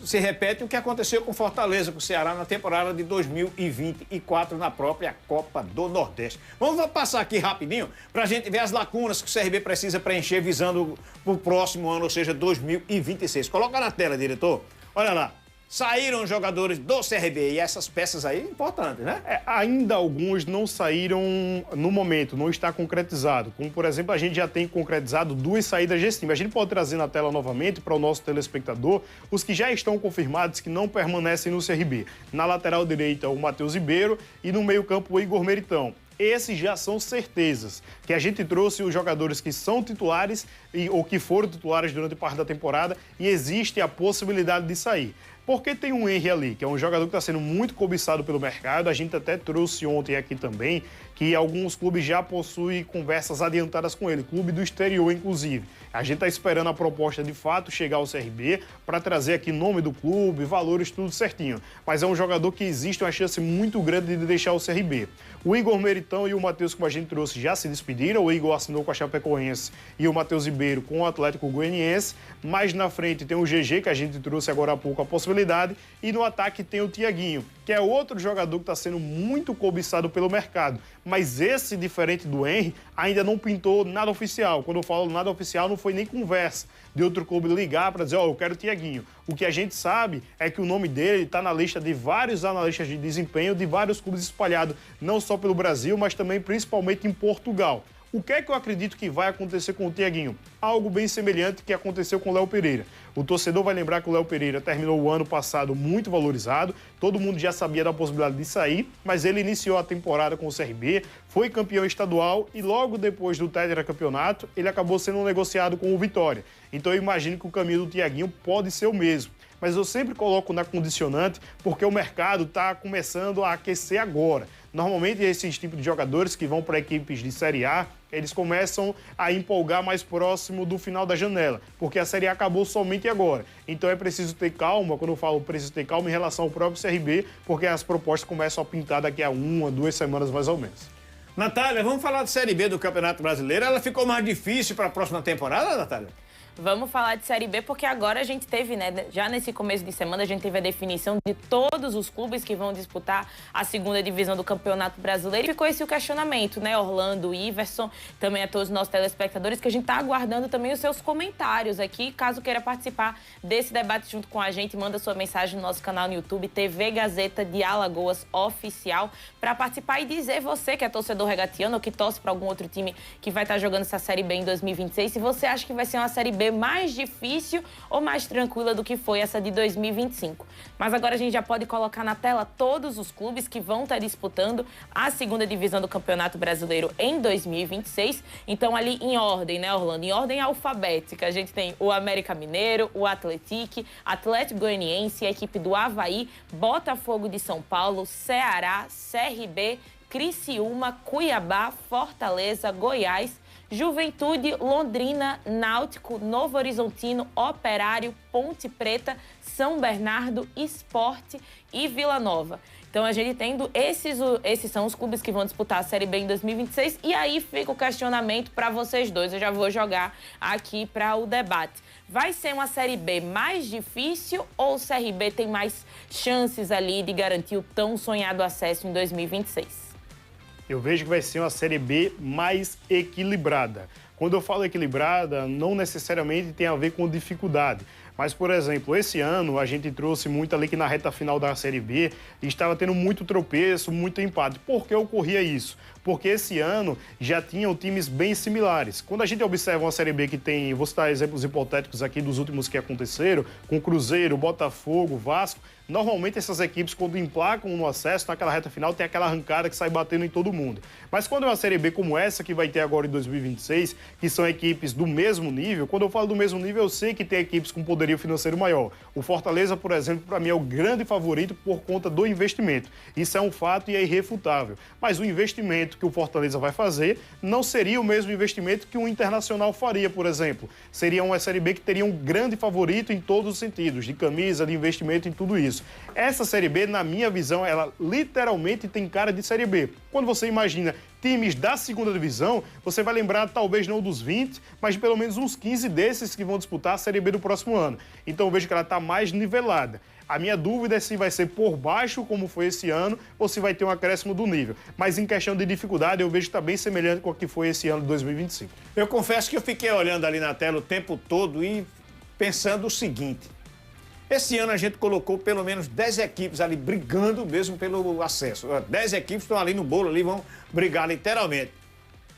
se repete o que aconteceu com Fortaleza, com o Ceará na temporada de 2024 na própria Copa do Nordeste. Vamos passar aqui rapidinho para a gente ver as lacunas que o CRB precisa preencher visando o próximo ano, ou seja, 2026. Coloca na tela, diretor. Olha lá. Saíram jogadores do CRB e essas peças aí importantes, né? Ainda alguns não saíram no momento, não está concretizado. Como, por exemplo, a gente já tem concretizado 2 saídas desse time. A gente pode trazer na tela novamente para o nosso telespectador os que já estão confirmados que não permanecem no CRB. Na lateral direita, o Matheus Ribeiro e no meio-campo, o Igor Meritão. Esses já são certezas, que a gente trouxe os jogadores que são titulares ou que foram titulares durante parte da temporada e existe a possibilidade de sair. Porque tem um Henry ali, que é um jogador que está sendo muito cobiçado pelo mercado. A gente até trouxe ontem aqui também que alguns clubes já possuem conversas adiantadas com ele, clube do exterior, inclusive. A gente está esperando a proposta de fato chegar ao CRB para trazer aqui nome do clube, valores, tudo certinho. Mas é um jogador que existe uma chance muito grande de deixar o CRB. O Igor Meritão e o Matheus, como a gente trouxe, já se despediram. O Igor assinou com a Chapecoense e o Matheus Ribeiro com o Atlético Goianiense. Mais na frente tem o GG, que a gente trouxe agora há pouco a possibilidade. E no ataque tem o Tiaguinho, que é outro jogador que está sendo muito cobiçado pelo mercado. Mas esse, diferente do Henry, ainda não pintou nada oficial. Quando eu falo nada oficial, não foi nem conversa de outro clube ligar para dizer, eu quero o Tiaguinho. O que a gente sabe é que o nome dele está na lista de vários analistas de desempenho de vários clubes espalhados, não só pelo Brasil, mas também principalmente em Portugal. O que é que eu acredito que vai acontecer com o Tiaguinho? Algo bem semelhante que aconteceu com o Léo Pereira. O torcedor vai lembrar que o Léo Pereira terminou o ano passado muito valorizado, todo mundo já sabia da possibilidade de sair, mas ele iniciou a temporada com o CRB, foi campeão estadual e logo depois do tetracampeonato ele acabou sendo negociado com o Vitória. Então eu imagino que o caminho do Tiaguinho pode ser o mesmo. Mas eu sempre coloco na condicionante porque o mercado está começando a aquecer agora. Normalmente esses tipos de jogadores que vão para equipes de Série A, eles começam a empolgar mais próximo do final da janela, porque a Série A acabou somente agora. Então é preciso ter calma, quando eu falo preciso ter calma em relação ao próprio CRB, porque as propostas começam a pintar daqui a 1 a 2 semanas mais ou menos. Natália, vamos falar de Série B do Campeonato Brasileiro. Ela ficou mais difícil para a próxima temporada, Natália? Vamos falar de Série B, porque agora a gente teve, né, já nesse começo de semana, a gente teve a definição de todos os clubes que vão disputar a segunda divisão do Campeonato Brasileiro. E ficou esse o questionamento, né, Orlando, Iverson, também a todos os nossos telespectadores, que a gente tá aguardando também os seus comentários aqui. Caso queira participar desse debate junto com a gente, manda sua mensagem no nosso canal no YouTube, TV Gazeta de Alagoas Oficial, para participar e dizer você que é torcedor regatiano ou que torce para algum outro time que vai estar jogando essa Série B em 2026, se você acha que vai ser uma Série B mais difícil ou mais tranquila do que foi essa de 2025. Mas agora a gente já pode colocar na tela todos os clubes que vão estar disputando a segunda divisão do Campeonato Brasileiro em 2026. Então ali em ordem, né, Orlando? Em ordem alfabética. A gente tem o América Mineiro, o Atlético Goianiense, a equipe do Avaí, Botafogo de São Paulo, Ceará, CRB, Criciúma, Cuiabá, Fortaleza, Goiás, Juventude, Londrina, Náutico, Novo Horizontino, Operário, Ponte Preta, São Bernardo, Sport e Vila Nova. Então, a gente tendo esses são os clubes que vão disputar a Série B em 2026. E aí fica o questionamento para vocês dois. Eu já vou jogar aqui para o debate. Vai ser uma Série B mais difícil ou o CRB tem mais chances ali de garantir o tão sonhado acesso em 2026? Eu vejo que vai ser uma Série B mais equilibrada. Quando eu falo equilibrada, não necessariamente tem a ver com dificuldade. Mas, por exemplo, esse ano a gente trouxe muito ali que na reta final da Série B estava tendo muito tropeço, muito empate. Por que ocorria isso? Porque esse ano já tinham times bem similares. Quando a gente observa uma Série B que tem, vou citar exemplos hipotéticos aqui dos últimos que aconteceram, com Cruzeiro, Botafogo, Vasco, normalmente essas equipes, quando emplacam no acesso, naquela reta final, tem aquela arrancada que sai batendo em todo mundo. Mas quando é uma Série B como essa que vai ter agora em 2026, que são equipes do mesmo nível, quando eu falo do mesmo nível, eu sei que tem equipes com poderio financeiro maior. O Fortaleza, por exemplo, para mim é o grande favorito por conta do investimento. Isso é um fato e é irrefutável. Mas o investimento que o Fortaleza vai fazer não seria o mesmo investimento que o Internacional faria, por exemplo. Seria uma Série B que teria um grande favorito em todos os sentidos, de camisa, de investimento, em tudo isso. Essa Série B, na minha visão, ela literalmente tem cara de Série B. Quando você imagina times da segunda divisão, você vai lembrar talvez não dos 20, mas de pelo menos uns 15 desses que vão disputar a Série B do próximo ano. Então eu vejo que ela está mais nivelada. A minha dúvida é se vai ser por baixo, como foi esse ano, ou se vai ter um acréscimo do nível. Mas em questão de dificuldade, eu vejo que está bem semelhante com o que foi esse ano de 2025. Eu confesso que eu fiquei olhando ali na tela o tempo todo e pensando o seguinte. Esse ano a gente colocou pelo menos 10 equipes ali brigando mesmo pelo acesso. 10 equipes estão ali no bolo, ali vão brigar literalmente.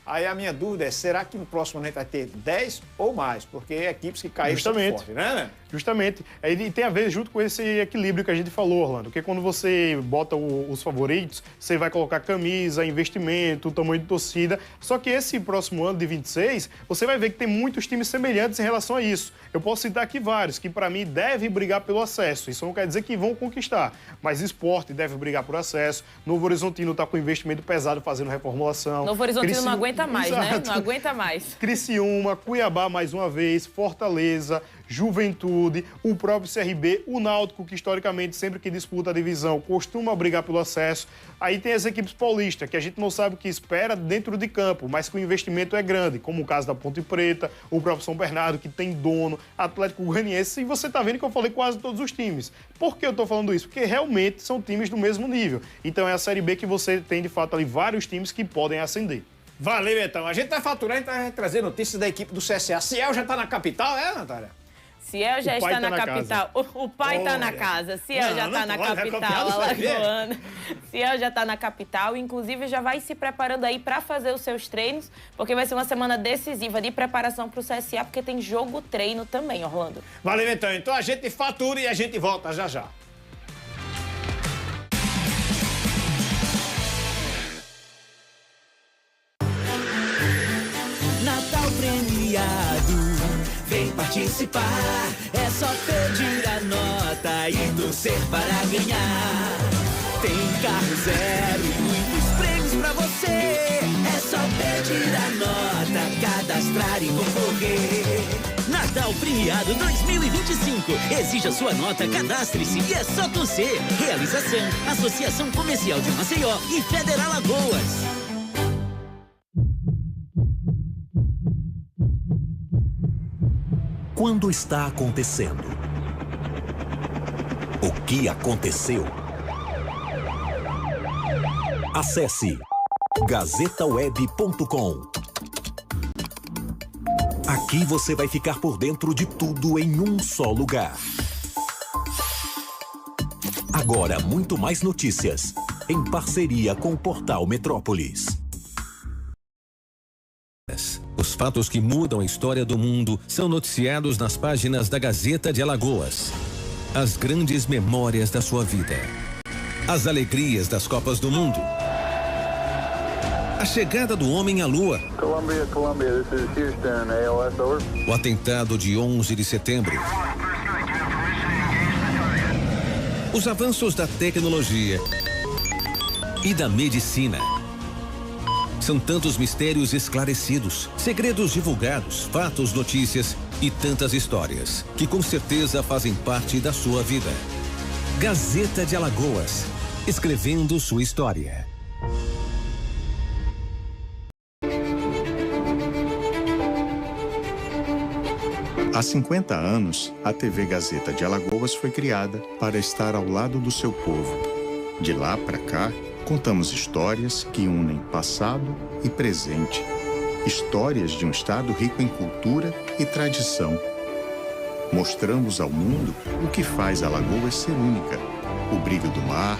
Aí a minha dúvida é, será que no próximo ano a gente vai ter 10 ou mais? Porque equipes que caíram são fortes, né? Justamente. E tem a ver junto com esse equilíbrio que a gente falou, Orlando. Porque quando você bota os favoritos, você vai colocar camisa, investimento, tamanho de torcida. Só que esse próximo ano de 26, você vai ver que tem muitos times semelhantes em relação a isso. Eu posso citar aqui vários que, para mim, devem brigar pelo acesso. Isso não quer dizer que vão conquistar. Mas Sport deve brigar por acesso. Novo Horizontino está com investimento pesado fazendo reformulação. Novo Horizontino não aguenta mais, né? Não aguenta mais. Criciúma, Cuiabá mais uma vez, Fortaleza, Juventude, o próprio CRB, o Náutico, que historicamente, sempre que disputa a divisão, costuma brigar pelo acesso. Aí tem as equipes paulistas, que a gente não sabe o que espera dentro de campo, mas que o investimento é grande, como o caso da Ponte Preta, o próprio São Bernardo, que tem dono, Atlético Goianiense, e você tá vendo que eu falei quase todos os times. Por que eu tô falando isso? Porque realmente são times do mesmo nível. Então é a Série B que você tem, de fato, ali vários times que podem ascender. Valeu, então. A gente vai faturar, a gente vai trazer notícias da equipe do CSA. Ciel já tá na capital, Natália? Ciel já está na capital. O pai está na casa. Ciel já está na capital, alagoana. Ciel já está na capital. Inclusive, já vai se preparando aí para fazer os seus treinos, porque vai ser uma semana decisiva de preparação para o CSA, porque tem jogo-treino também, Orlando. Valeu, então. Então a gente fatura e a gente volta já já. Natal premiado. Vem participar, é só pedir a nota e torcer para ganhar. Tem carro zero e muitos prêmios pra você. É só pedir a nota, cadastrar e concorrer. Natal Premiado 2025. Exija sua nota, cadastre-se e é só torcer. Realização, Associação Comercial de Maceió e Federal Alagoas. Quando está acontecendo? O que aconteceu? Acesse gazetaweb.com. Aqui você vai ficar por dentro de tudo em um só lugar. Agora, muito mais notícias, em parceria com o Portal Metrópolis. Os fatos que mudam a história do mundo são noticiados nas páginas da Gazeta de Alagoas. As grandes memórias da sua vida. As alegrias das Copas do Mundo. A chegada do homem à Lua. Columbia, this is Houston, ALS, over. O atentado de 11 de setembro. Os avanços da tecnologia e da medicina. São tantos mistérios esclarecidos, segredos divulgados, fatos, notícias e tantas histórias que com certeza fazem parte da sua vida. Gazeta de Alagoas, escrevendo sua história. Há 50 anos, a TV Gazeta de Alagoas foi criada para estar ao lado do seu povo. De lá para cá, contamos histórias que unem passado e presente. Histórias de um estado rico em cultura e tradição. Mostramos ao mundo o que faz Alagoas ser única. O brilho do mar,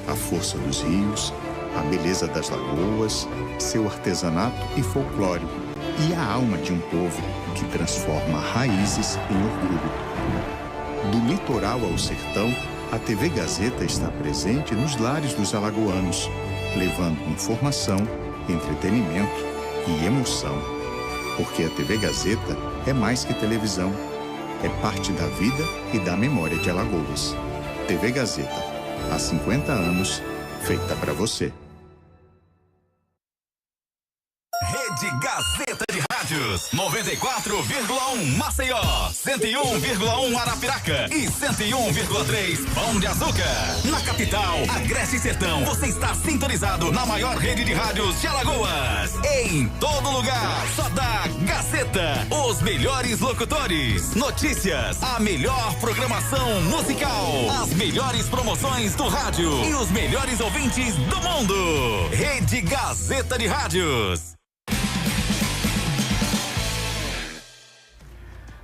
a força dos rios, a beleza das lagoas, seu artesanato e folclore. E a alma de um povo que transforma raízes em orgulho. Do litoral ao sertão, a TV Gazeta está presente nos lares dos alagoanos, levando informação, entretenimento e emoção. Porque a TV Gazeta é mais que televisão, é parte da vida e da memória de Alagoas. TV Gazeta, há 50 anos, feita para você. Rede Gazeta de Rádios, 94,1 Maceió, 101,1 Arapiraca e 101,3 Pão de Açúcar. Na capital, Agreste e Sertão, você está sintonizado na maior rede de rádios de Alagoas. Em todo lugar, só dá Gazeta. Os melhores locutores, notícias, a melhor programação musical, as melhores promoções do rádio e os melhores ouvintes do mundo. Rede Gazeta de Rádios.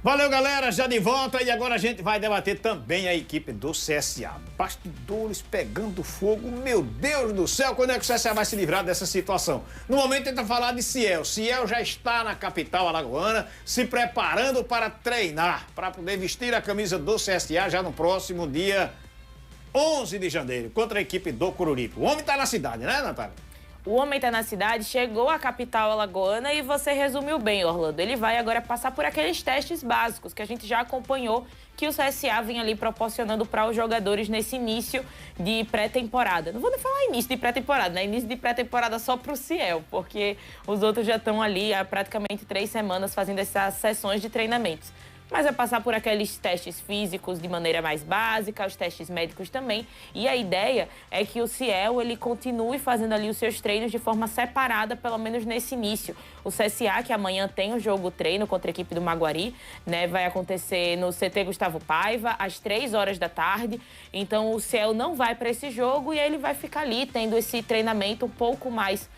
Valeu, galera, já de volta e agora a gente vai debater também a equipe do CSA. Bastidores pegando fogo, meu Deus do céu, quando é que o CSA vai se livrar dessa situação? No momento tenta falar de Ciel. Ciel já está na capital alagoana, se preparando para treinar, para poder vestir a camisa do CSA já no próximo dia 11 de janeiro, contra a equipe do Coruripe. O homem está na cidade, né, Natália? O homem está na cidade, chegou à capital alagoana e você resumiu bem, Orlando. Ele vai agora passar por aqueles testes básicos que a gente já acompanhou, que o CSA vem ali proporcionando para os jogadores nesse início de pré-temporada. Não vou nem falar início de pré-temporada, né? Início de pré-temporada só para o Ciel, porque os outros já estão ali há praticamente 3 semanas fazendo essas sessões de treinamentos. Mas vai passar por aqueles testes físicos de maneira mais básica, os testes médicos também. E a ideia é que o Ciel, ele continue fazendo ali os seus treinos de forma separada, pelo menos nesse início. O CSA, que amanhã tem um jogo treino contra a equipe do Maguari, né? Vai acontecer no CT Gustavo Paiva, às 3 horas da tarde. Então, o Ciel não vai para esse jogo e ele vai ficar ali tendo esse treinamento um pouco mais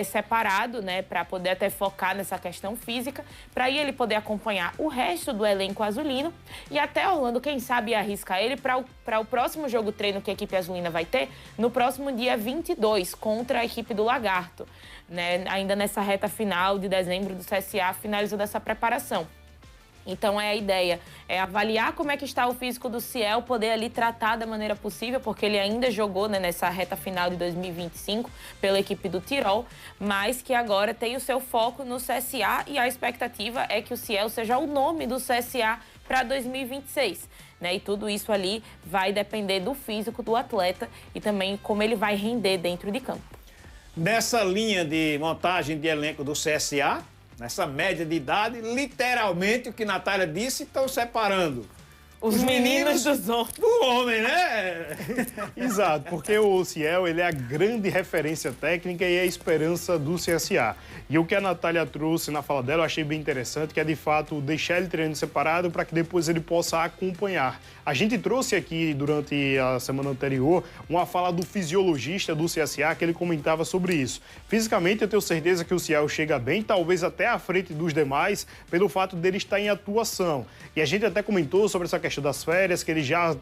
separado, né? Para poder até focar nessa questão física, para aí ele poder acompanhar o resto do elenco azulino e até, Orlando, quem sabe arrisca ele para o próximo jogo treino que a equipe azulina vai ter no próximo dia 22 contra a equipe do Lagarto, né? Ainda nessa reta final de dezembro do CSA, finalizando essa preparação. Então, a ideia é avaliar como é que está o físico do Ciel, poder ali tratar da maneira possível, porque ele ainda jogou, né, nessa reta final de 2025 pela equipe do Tirol, mas que agora tem o seu foco no CSA e a expectativa é que o Ciel seja o nome do CSA para 2026. Né? E tudo isso ali vai depender do físico do atleta e também como ele vai render dentro de campo. Nessa linha de montagem de elenco do CSA, nessa média de idade, literalmente, o que Natália disse, estão separando os meninos dos homens. Do homem, né? Exato, porque o Ciel, ele é a grande referência técnica e é a esperança do CSA. E o que a Natália trouxe na fala dela, eu achei bem interessante, que é de fato deixar ele treinando separado para que depois ele possa acompanhar. A gente trouxe aqui, durante a semana anterior, uma fala do fisiologista do CSA, que ele comentava sobre isso. Fisicamente, eu tenho certeza que o Ciel chega bem, talvez até à frente dos demais, pelo fato dele estar em atuação. E a gente até comentou sobre essa questão das férias, que ele já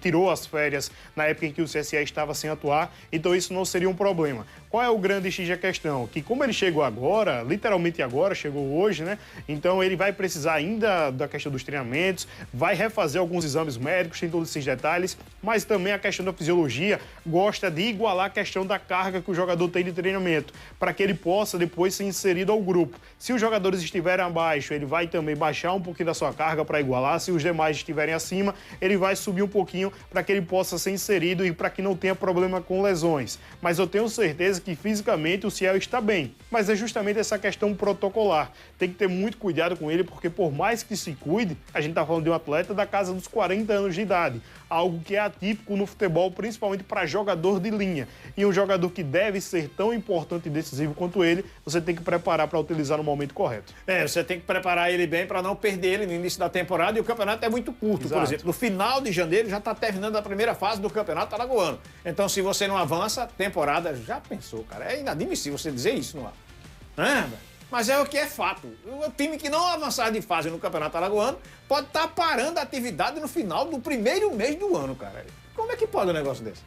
tirou as férias na época em que o CSA estava sem atuar, então isso não seria um problema. Qual é o grande X da questão? Que como ele chegou agora, literalmente agora, chegou hoje, né? Então ele vai precisar ainda da questão dos treinamentos, vai refazer alguns exames médicos, tem todos esses detalhes, mas também a questão da fisiologia gosta de igualar a questão da carga que o jogador tem de treinamento, para que ele possa depois ser inserido ao grupo. Se os jogadores estiverem abaixo, ele vai também baixar um pouquinho da sua carga para igualar, se os demais estiverem acima, ele vai subir um pouquinho para que ele possa ser inserido e para que não tenha problema com lesões. Mas eu tenho certeza que fisicamente o Ciel está bem. Mas é justamente essa questão protocolar. Tem que ter muito cuidado com ele, porque por mais que se cuide, a gente está falando de um atleta da casa dos 40 anos de idade. Algo que é atípico no futebol, principalmente para jogador de linha. E um jogador que deve ser tão importante e decisivo quanto ele, você tem que preparar para utilizar no momento correto. Você tem que preparar ele bem para não perder ele no início da temporada, e o campeonato é muito curto. Exato. Por exemplo, no final de janeiro já está terminando a primeira fase do campeonato alagoano. Então, se você não avança, a temporada já pensou, cara. É inadmissível você dizer isso no ar. Mas é o que é fato. O time que não avançar de fase no campeonato alagoano pode estar parando a atividade no final do primeiro mês do ano, cara. Como é que pode um negócio desse?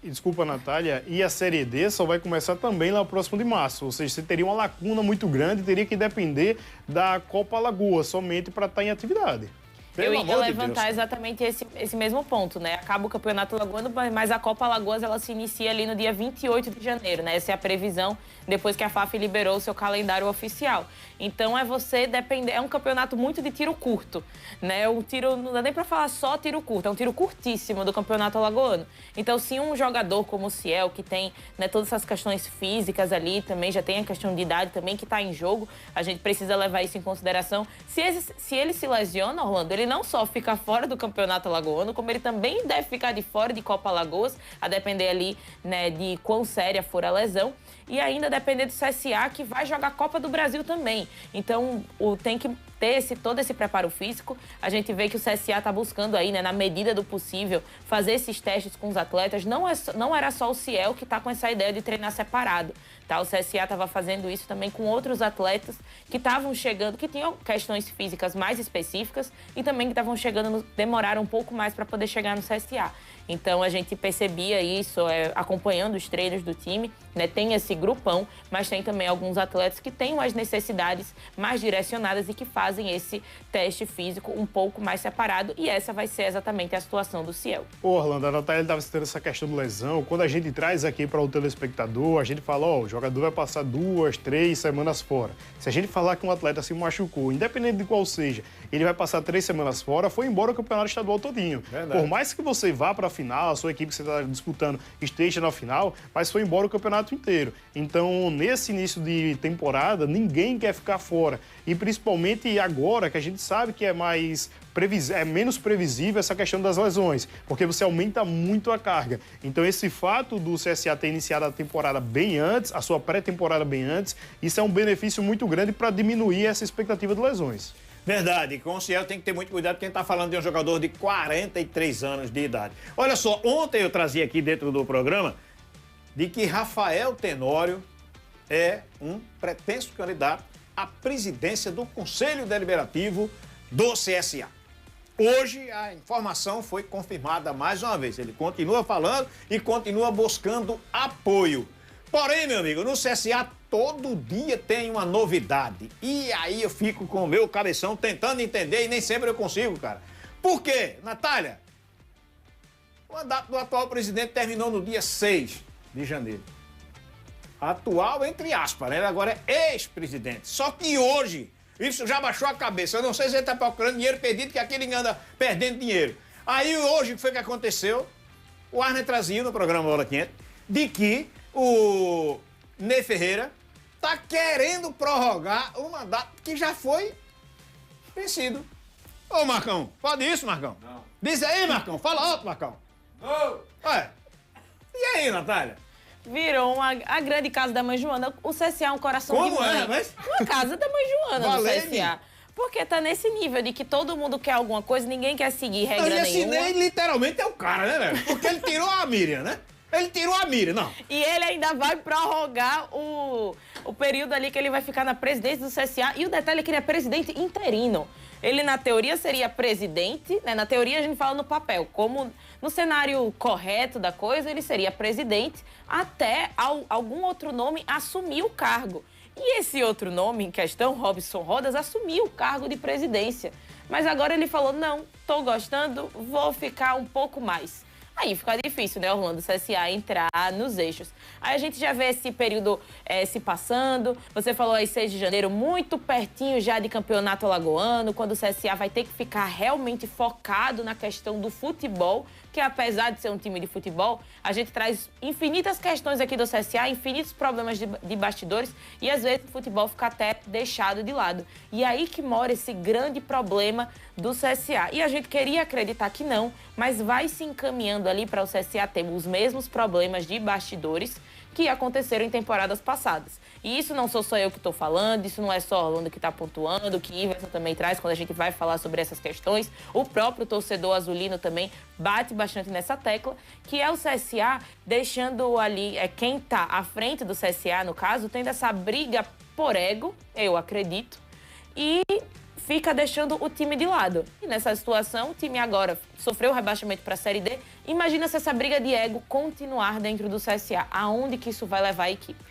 Desculpa, Natália, e a Série D só vai começar também lá próximo de março. Ou seja, você teria uma lacuna muito grande, teria que depender da Copa Alagoas somente para estar em atividade. Eu ia levantar exatamente esse mesmo ponto, né? Acaba o Campeonato Alagoano, mas a Copa Alagoas ela se inicia ali no dia 28 de janeiro, né? Essa é a previsão depois que a FAF liberou o seu calendário oficial. Então você depender, é um campeonato muito de tiro curto, né? Um tiro, não dá nem para falar só tiro curto, é um tiro curtíssimo do Campeonato Alagoano. Então, se um jogador como o Ciel, que tem, né, todas essas questões físicas ali, também já tem a questão de idade também que está em jogo, a gente precisa levar isso em consideração. Se ele se lesiona, Orlando, ele não só fica fora do Campeonato Alagoano, como ele também deve ficar de fora de Copa Alagoas, a depender ali, né, de quão séria for a lesão, e ainda depender do CSA, que vai jogar a Copa do Brasil também. Então, tem que ter todo esse preparo físico. A gente vê que o CSA está buscando aí, né, na medida do possível, fazer esses testes com os atletas. Não era só o Ciel que está com essa ideia de treinar separado, tá? O CSA estava fazendo isso também com outros atletas que estavam chegando, que tinham questões físicas mais específicas e também que estavam chegando, demoraram um pouco mais para poder chegar no CSA. Então, a gente percebia isso acompanhando os treinos do time, né? Tem esse grupão, mas tem também alguns atletas que têm as necessidades mais direcionadas e que fazem esse teste físico um pouco mais separado, e essa vai ser exatamente a situação do Ciel. Orlando, a Natália estava citando essa questão de lesão. Quando a gente traz aqui para o telespectador, a gente fala, o jogador vai passar 2, 3 semanas fora. Se a gente falar que um atleta se machucou, independente de qual seja, ele vai passar 3 semanas fora, foi embora o campeonato estadual todinho. Verdade. Por mais que você vá para a final, a sua equipe que você está disputando esteja na final, mas foi embora o campeonato inteiro. Então, nesse início de temporada, ninguém quer ficar fora. E principalmente agora, que a gente sabe que é menos previsível essa questão das lesões, porque você aumenta muito a carga. Então, esse fato do CSA ter iniciado a temporada bem antes, a sua pré-temporada bem antes, isso é um benefício muito grande para diminuir essa expectativa de lesões. Verdade, com o Ciel tem que ter muito cuidado, porque a gente está falando de um jogador de 43 anos de idade. Olha só, ontem eu trazia aqui dentro do programa de que Rafael Tenório é um pretenso candidato à presidência do Conselho Deliberativo do CSA. Hoje a informação foi confirmada mais uma vez. Ele continua falando e continua buscando apoio. Porém, meu amigo, no CSA todo dia tem uma novidade. E aí eu fico com o meu cabeção tentando entender e nem sempre eu consigo, cara. Por quê, Natália? O mandato do atual presidente terminou no dia 6 de janeiro. Atual, entre aspas, né? Ele agora é ex-presidente. Só que hoje, isso já baixou a cabeça. Eu não sei se ele está procurando dinheiro perdido, que aqui ele anda perdendo dinheiro. Aí hoje, o que foi que aconteceu? O Arne trazia no programa Bola Quente de que o Ney Ferreira está querendo prorrogar o mandato que já foi vencido. Ô, Marcão, pode isso, Marcão? Não. Diz aí, Marcão. Fala alto, Marcão. Não. Ué. E aí, Natália? Virou a grande casa da mãe Joana. O CSA é um coração de mãe. Como é, mas? Uma casa da mãe Joana do CSA. Porque tá nesse nível de que todo mundo quer alguma coisa, ninguém quer seguir regra nenhuma. E Ney literalmente é o cara, né, velho? Porque ele tirou a Miriam, né? Ele tirou a Miriam, não. E ele ainda vai prorrogar o período ali que ele vai ficar na presidência do CSA. E o detalhe é que ele é presidente interino. Ele, na teoria, seria presidente, né? Na teoria, a gente fala no papel. Como no cenário correto da coisa, ele seria presidente até algum outro nome assumir o cargo. E esse outro nome em questão, Robson Rodas, assumiu o cargo de presidência. Mas agora ele falou, não, tô gostando, vou ficar um pouco mais. Aí fica difícil, né, Orlando, o CSA entrar nos eixos. Aí a gente já vê esse período se passando. Você falou aí 6 de janeiro, muito pertinho já de campeonato alagoano, quando o CSA vai ter que ficar realmente focado na questão do futebol, que apesar de ser um time de futebol, a gente traz infinitas questões aqui do CSA, infinitos problemas de bastidores, e às vezes o futebol fica até deixado de lado. E aí que mora esse grande problema do CSA. E a gente queria acreditar que não, mas vai se encaminhando ali para o CSA ter os mesmos problemas de bastidores que aconteceram em temporadas passadas. E isso não sou só eu que estou falando, isso não é só o Orlando que está pontuando, que Iverson também traz quando a gente vai falar sobre essas questões. O próprio torcedor azulino também bate bastante nessa tecla, que é o CSA deixando ali, quem está à frente do CSA, no caso, tendo essa briga por ego, eu acredito, e fica deixando o time de lado. E nessa situação, o time agora sofreu o rebaixamento para a Série D. Imagina se essa briga de ego continuar dentro do CSA. Aonde que isso vai levar a equipe?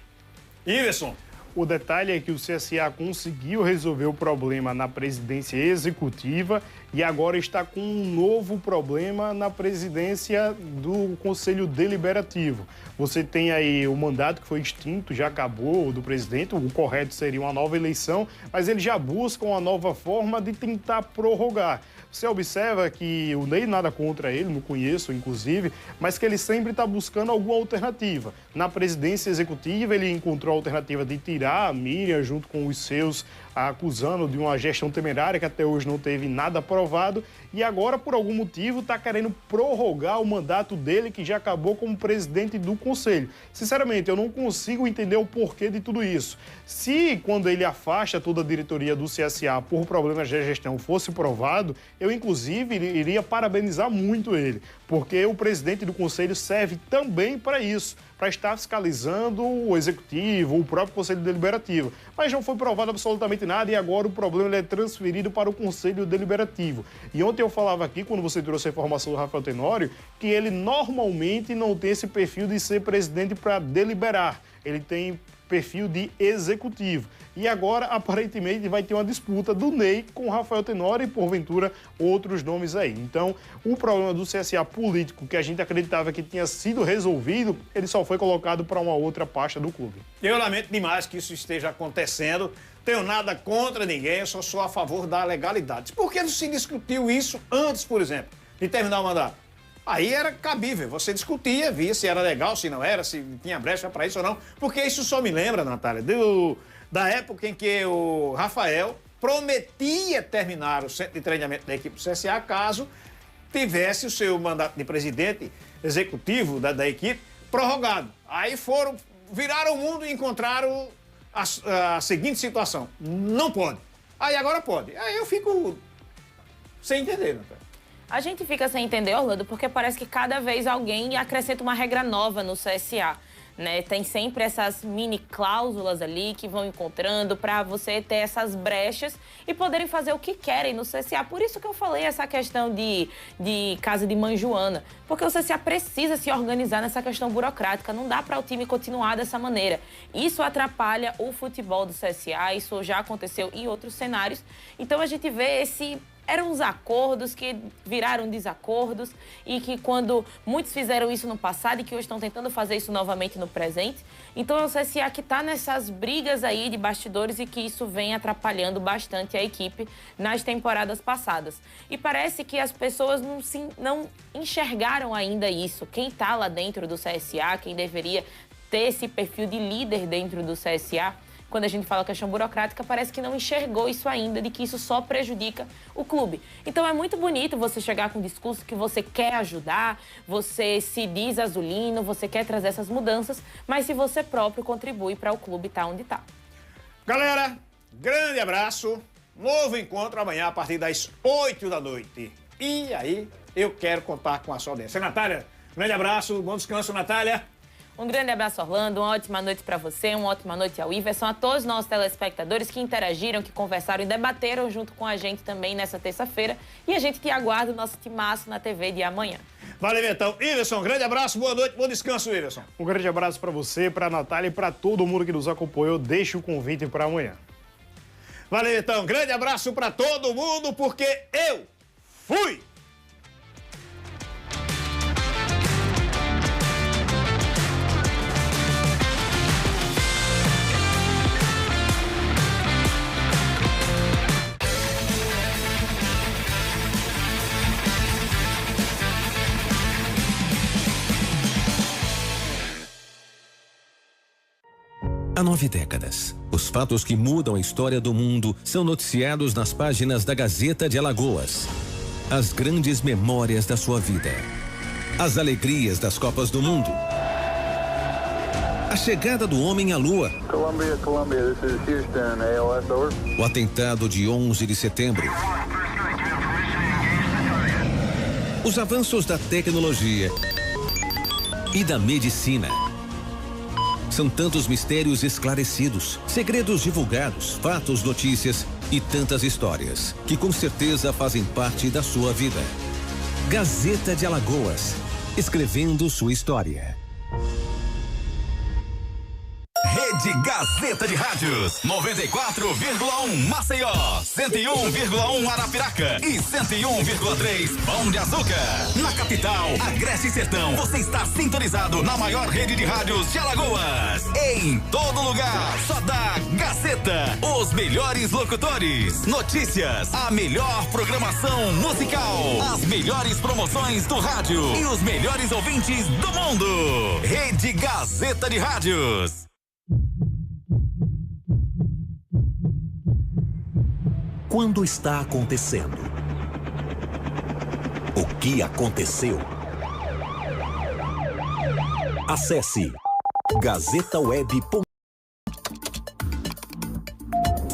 Iverson. O detalhe é que o CSA conseguiu resolver o problema na presidência executiva e agora está com um novo problema na presidência do Conselho Deliberativo. Você tem aí o mandato que foi extinto, já acabou, do presidente, o correto seria uma nova eleição, mas eles já buscam uma nova forma de tentar prorrogar. Você observa que o Ney, nada contra ele, não conheço, inclusive, mas que ele sempre está buscando alguma alternativa. Na presidência executiva, ele encontrou a alternativa de tirar a Miriam junto com os seus, acusando de uma gestão temerária que até hoje não teve nada aprovado, e agora, por algum motivo, está querendo prorrogar o mandato dele, que já acabou como presidente do Conselho. Sinceramente, eu não consigo entender o porquê de tudo isso. Se, quando ele afasta toda a diretoria do CSA por problemas de gestão, fosse provado, eu, inclusive, iria parabenizar muito ele, porque o presidente do Conselho serve também para isso, para estar fiscalizando o Executivo, o próprio Conselho Deliberativo. Mas não foi provado absolutamente nada e agora o problema é transferido para o Conselho Deliberativo. E ontem eu falava aqui, quando você trouxe a informação do Rafael Tenório, que ele normalmente não tem esse perfil de ser presidente para deliberar. Ele tem perfil de executivo. E agora, aparentemente, vai ter uma disputa do Ney com o Rafael Tenório e, porventura, outros nomes aí. Então, o problema do CSA político, que a gente acreditava que tinha sido resolvido, ele só foi colocado para uma outra pasta do clube. Eu lamento demais que isso esteja acontecendo. Tenho nada contra ninguém, eu só sou a favor da legalidade. Por que não se discutiu isso antes, por exemplo, de terminar o mandato? Aí era cabível, você discutia, via se era legal, se não era, se tinha brecha para isso ou não. Porque isso só me lembra, Natália, da época em que o Rafael prometia terminar o centro de treinamento da equipe do CSA caso tivesse o seu mandato de presidente executivo da equipe prorrogado. Aí viraram o mundo e encontraram a seguinte situação: não pode. Aí agora pode. Aí eu fico sem entender, Natália. A gente fica sem entender, Orlando, porque parece que cada vez alguém acrescenta uma regra nova no CSA, né? Tem sempre essas mini cláusulas ali que vão encontrando para você ter essas brechas e poderem fazer o que querem no CSA. Por isso que eu falei essa questão de casa de mãe Joana, porque o CSA precisa se organizar nessa questão burocrática, não dá para o time continuar dessa maneira. Isso atrapalha o futebol do CSA, isso já aconteceu em outros cenários. Então a gente vê eram uns acordos que viraram desacordos e que quando muitos fizeram isso no passado e que hoje estão tentando fazer isso novamente no presente. Então é o CSA que está nessas brigas aí de bastidores e que isso vem atrapalhando bastante a equipe nas temporadas passadas. E parece que as pessoas não enxergaram ainda isso. Quem está lá dentro do CSA, quem deveria ter esse perfil de líder dentro do CSA, quando a gente fala questão burocrática, parece que não enxergou isso ainda, de que isso só prejudica o clube. Então é muito bonito você chegar com um discurso que você quer ajudar, você se diz azulino, você quer trazer essas mudanças, mas se você próprio contribui para o clube estar onde está. Galera, grande abraço. Novo encontro amanhã a partir das 8 da noite. E aí, eu quero contar com a sua audiência. Natália, grande abraço, bom descanso, Natália. Um grande abraço, Orlando, uma ótima noite para você, uma ótima noite ao Iverson, a todos os nossos telespectadores que interagiram, que conversaram e debateram junto com a gente também nessa terça-feira. E a gente te aguarda o nosso timaço na TV de amanhã. Valeu, então. Iverson, grande abraço, boa noite, bom descanso, Iverson. Um grande abraço para você, para a Natália e para todo mundo que nos acompanhou. Deixe o convite para amanhã. Valeu, então. Grande abraço para todo mundo, porque eu fui! Há 9 décadas, os fatos que mudam a história do mundo são noticiados nas páginas da Gazeta de Alagoas. As grandes memórias da sua vida. As alegrias das Copas do Mundo. A chegada do homem à Lua. Columbia, this is Houston, ALS, over. O atentado de 11 de setembro. Os avanços da tecnologia e da medicina. São tantos mistérios esclarecidos, segredos divulgados, fatos, notícias e tantas histórias que com certeza fazem parte da sua vida. Gazeta de Alagoas, escrevendo sua história. Rede Gazeta de Rádios, 94,1 Maceió, 101,1 Arapiraca e 101,3 Pão de Açúcar. Na capital, Agreste e Sertão, você está sintonizado na maior rede de rádios de Alagoas. Em todo lugar, só dá Gazeta. Os melhores locutores, notícias, a melhor programação musical, as melhores promoções do rádio e os melhores ouvintes do mundo. Rede Gazeta de Rádios. Quando está acontecendo? O que aconteceu? Acesse gazetaweb.com.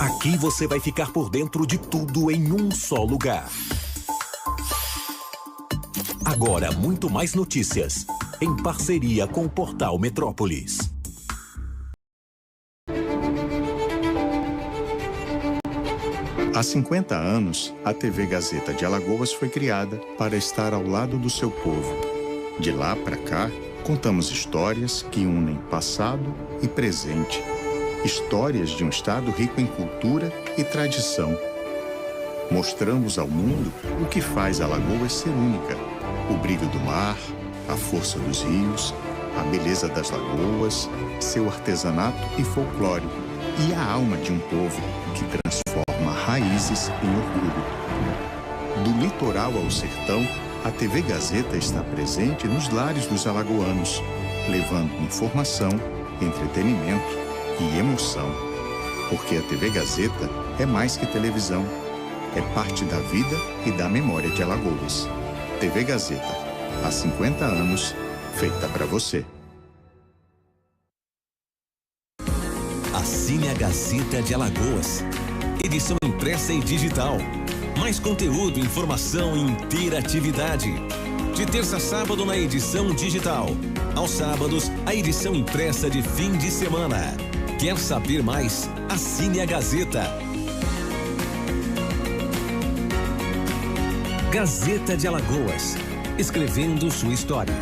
Aqui você vai ficar por dentro de tudo em um só lugar. Agora, muito mais notícias, em parceria com o Portal Metrópolis. Há 50 anos, a TV Gazeta de Alagoas foi criada para estar ao lado do seu povo. De lá para cá, contamos histórias que unem passado e presente. Histórias de um estado rico em cultura e tradição. Mostramos ao mundo o que faz Alagoas ser única. O brilho do mar, a força dos rios, a beleza das lagoas, seu artesanato e folclore, e a alma de um povo que transforma raízes em orgulho. Do litoral ao sertão, a TV Gazeta está presente nos lares dos alagoanos, levando informação, entretenimento e emoção. Porque a TV Gazeta é mais que televisão, é parte da vida e da memória de Alagoas. TV Gazeta, há 50 anos, feita para você. Assine a Gazeta de Alagoas. Edição impressa e digital. Mais conteúdo, informação e interatividade. De terça a sábado na edição digital. Aos sábados, a edição impressa de fim de semana. Quer saber mais? Assine a Gazeta. Gazeta de Alagoas. Escrevendo sua história.